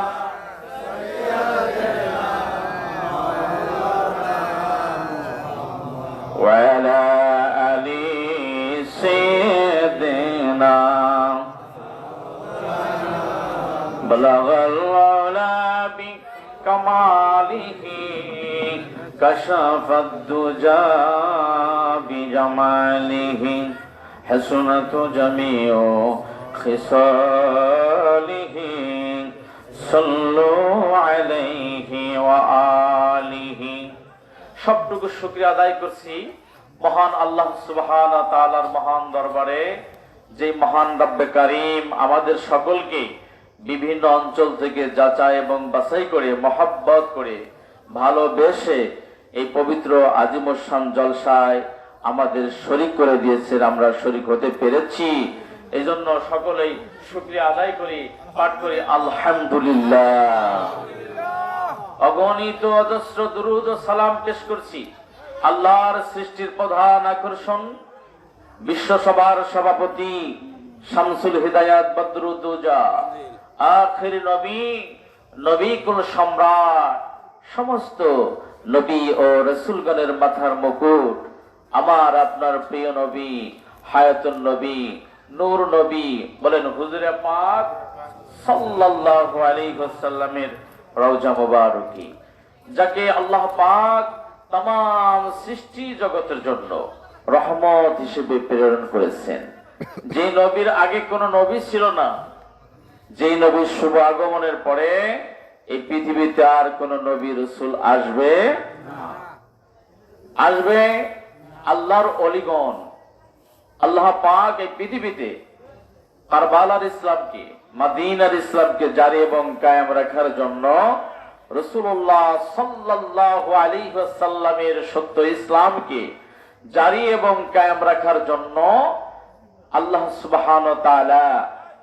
ওয়া আলা আলি সাইয়্যিদিনা বালাগাল আলা বিকামালিহি কাশাফাদ দুজা বিজামালিহি হাসনাতু জামিউ খিসালিহি সাল্লু আলাইহি ওয়া আলিহি। সবটুকু শুকরিয়া আদায় করছি মহান আল্লাহ সুবহানাহু ওয়া তাআলার মহান দরবারে, যে মহান রব্বে কারীম আমাদের সকলকে বিভিন্ন অঞ্চল থেকে যাচাই এবং বাছাই করে মহব্বত করে ভালোবেসে এই পবিত্র আজিমুশান জলসায় আমাদের শরীক করে দিয়েছেন, আমরা শরীক হতে পেরেছি। এই জন্য সকলেই শুকরিয়া আদায় করি, পাঠ করি আলহামদুলিল্লাহ। অগণিত অজস্র দুরূদ ও সালাম পেশ করছি আল্লাহর সৃষ্টির প্রধান আকর্ষণ বিশ্বসভার সভাপতি শামসুল হিদায়াত বদরুদ্দোজা আখির নবী কুল সম্রাট, সমস্ত নবী ও রাসূলগণের মাথার মুকুট, আমার আপনার প্রিয় নবী হায়াতুন নবী নূর নবী বলেন হুজুরে পাক সাল্লাল্লাহু আলাইহি ওয়াসাল্লামের রওজা মুবারকি, যাকে আল্লাহ পাক तमाम সৃষ্টি জগতের জন্য রহমত হিসেবে প্রেরণ করেছেন। যে নবীর আগে কোনো নবী ছিল না, যেই নবীর শুভ আগমনের পরে এই পৃথিবীতে আর কোন নবী রাসূল আসবে আসবে আল্লাহর ওলিগণ। আল্লাহ পাক এই পৃথিবীতে কারবালার ইসলামকে, মদিনার ইসলামকে জারি এবং কায়েম রাখার জন্য রাসূলুল্লাহ সাল্লাল্লাহু আলাইহি ওয়াসাল্লামের সত্য ইসলামকে জারি এবং কায়েম রাখার জন্য আল্লাহ সুবহানাহু ওয়া তাআলা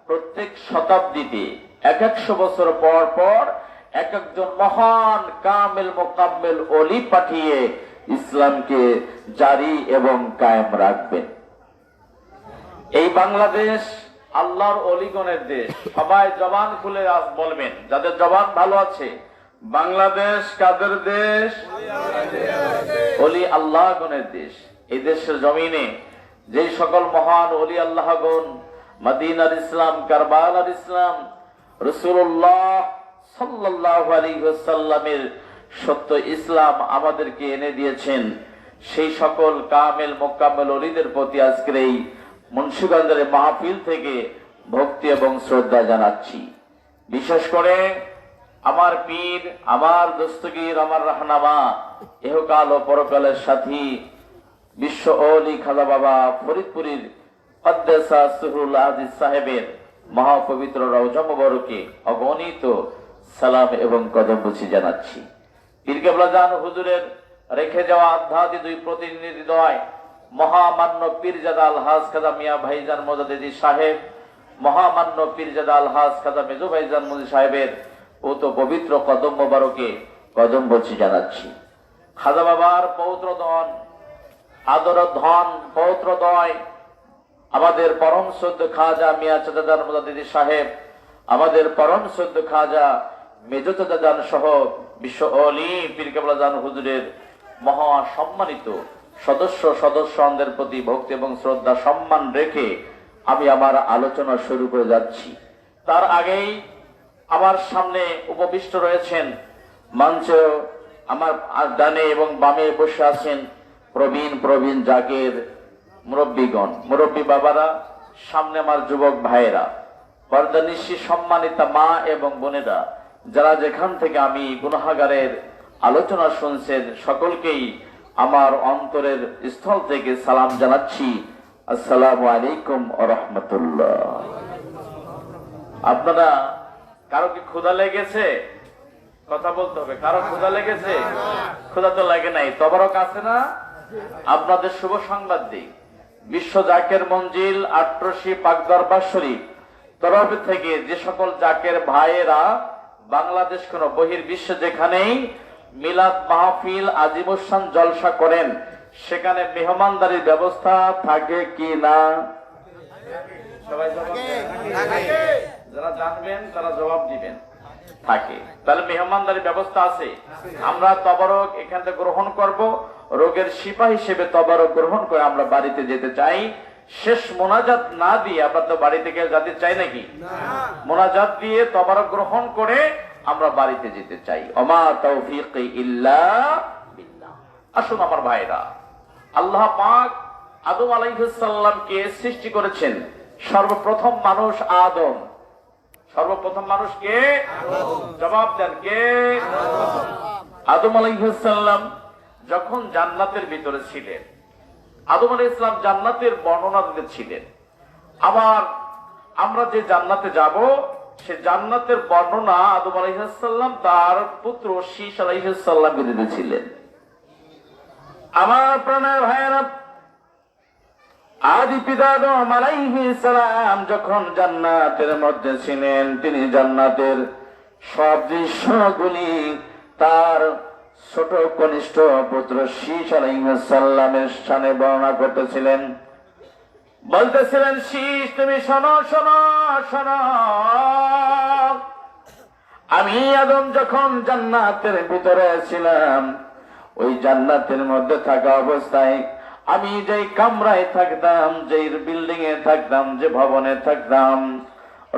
প্রত্যেক শতাব্দীতে 100 বছর পর পর এক একজন মহান কামেল মোকাম্মেল ওলি পাঠিয়ে ইসলামকে জারি এবং কায়েম রাখবেন। এই বাংলাদেশ আল্লাহর অলিগণের দেশ। সবাই জবান খুলে আজ বলবেন, যাদের জবান ভালো আছে, বাংলাদেশ কাদের দেশ? অলি আল্লাহগণের দেশ। এই দেশের জমিনে যে সকল মহান অলি আল্লাহগণ মদিনার ইসলাম, কারবালার ইসলাম, রাসূলুল্লাহ সাল্লাল্লাহু আলাইহি ওয়াসাল্লামের সত্য ইসলাম আমাদেরকে এনে দিয়েছেন, সেই সকল কামেল মোকাম্মেল ওলিদের প্রতি আজকের এই মুন্সিগঞ্জের মাহফিল থেকে ভক্তি এবং শ্রদ্ধা জানাচ্ছি। বিশেষ করে আমার পীর, আমার দস্তগীর, আমার রাহনামা, ইহকাল ও পরকালের সাথী বিশ্ব ওলি খাজা বাবা ফরিদপুরীর কদ্দাসা সুরুল আজিজ সাহেবের মহাপবিত্র রওজা মুবারকে অগণিত সালাম এবং কদম বুঝি জানাচ্ছি। পীর কেবলা জান হুজুরের রেখে যাওয়া আধ্যাত্মিক দুই প্রতিনিধি দয় মহামান্য পীরজাদা আলহাজ খাজা মিয়া ভাইজান মোজাদ্দেদি সাহেব, মহামান্য পীরজাদা আলহাজ খাজা মেজু ভাইজান মুজি সাহেবের তো পবিত্র কদম মোবারকে কদম বলছি জানাচ্ছি। খাজা বাবার পৌত্র ধন, আদর ধন, পৌত্র দয় আমাদের পরম সদ্য খাজা মিয়া চাচাজান মোজাদ্দেদি সাহেব, আমাদের পরম সদ্য খাজা মেজু চাচাজান সহ বিশ্ব ওলি পীর কেবলা জান হুজুরের মহা সম্মানিত সদস্যদের প্রতি ভক্তি এবং শ্রদ্ধা সম্মান রেখে আমি আমার আলোচনা শুরু করে যাচ্ছি। তার আগেই আমার সামনে উপবিষ্ট রয়েছেন, মঞ্চে আমার ডানে এবং বামে বসে আছেন প্রবীণ জাগের মুরব্বীগণ, মুরব্বী বাবারা, সামনে আমার যুবক ভাইয়েরা, পর্দানিশী সম্মানিতা মা এবং বোনেরা, যারা যেখান থেকে আমি গুনাহগারের আলোচনা শুনছেন, সকলকেই আমার অন্তরের স্থল থেকে সালাম জানাচ্ছি। আসসালামু আলাইকুম ওয়া রাহমাতুল্লাহ। আপনারা কারো কি ক্ষুধা লেগেছে? কথা বলতে হবে। কারো ক্ষুধা লেগেছে? ক্ষুধা তো লাগে নাই, তবারক আছে না? আপনাদের শুভ সংবাদ দিই, বিশ্ব জাকের মঞ্জিল ৮৮ পাক দরবার শরীফ তরফ থেকে যে সকল জাকের ভাইয়েরা বাংলাদেশ কোন বহির্বিশ্ব যেখানেই মিলাদ মাহফিল আজিমুসান জলসা করেন, সেখানে মেহমানদারির ব্যবস্থা থাকে কি না? সবাই যারা জানবেন তারা জবাব দিবেন। থাকে। তাহলে মেহমানদারির ব্যবস্থা আছে। আমরা তবারক এখান থেকে গ্রহণ করব, রোগের শিফা হিসেবে তবারক গ্রহণ করে আমরা বাড়িতে যেতে চাই। শেষ মোনাজাত না দিয়ে আমরা তো বাড়ি থেকে যেতে চাই নাকি? মোনাজাত দিয়ে তবারক গ্রহণ করে আমরা বাড়িতে যেতে চাই। ওমা তাওফীকি ইল্লা বিল্লাহ। আসুন আমার ভাইরা, আল্লাহ পাক আদম আলাইহিস সালামকে সৃষ্টি করেছেন। সর্বপ্রথম মানুষ আদম। সর্বপ্রথম মানুষ কে? জবাব দেন, কে? আদম আলাইহিস সালাম যখন জান্নাতের ভিতরে ছিলেন, আদম আলাইহিস সালাম জান্নাতের বর্ণনা দিতেছিলেন। আবার আমরা যে জান্নাতে যাব, সে জান্নাতের বর্ণনা আদম আলাইহিস সালাম তার পুত্র শীশ আলাইহিস সালামকে দিতেছিলেন। আমার প্রাণের ভাইয়েরা, আদি পিতা আদম আলাইহিস সালাম যখন জান্নাতের মধ্যে ছিলেন, তিনি জান্নাতের সব দৃশ্যগুলি তার ছোট কনিষ্ঠ পুত্র শীশ আলাইহিস সালামের সামনে বর্ণনা করতেছিলেন। বলতেছিলেন, শীশ তুমি শোনো শোনো শোনো, আমি আদম যখন জান্নাতের ভিতরে ছিলাম, ওই জান্নাতের মধ্যে থাকা অবস্থায় আমি যেই কামরায় থাকতাম, যেই বিল্ডিং এ থাকতাম, যে ভবনে থাকতাম,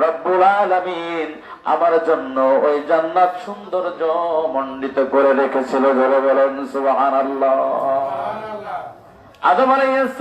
রব্বুল আলামিন আমার জন্য ওই জান্নাত সৌন্দর্য মণ্ডিত করে রেখেছিল। বলে বলেন সুবহানাল্লাহ। আদম আলাইহিস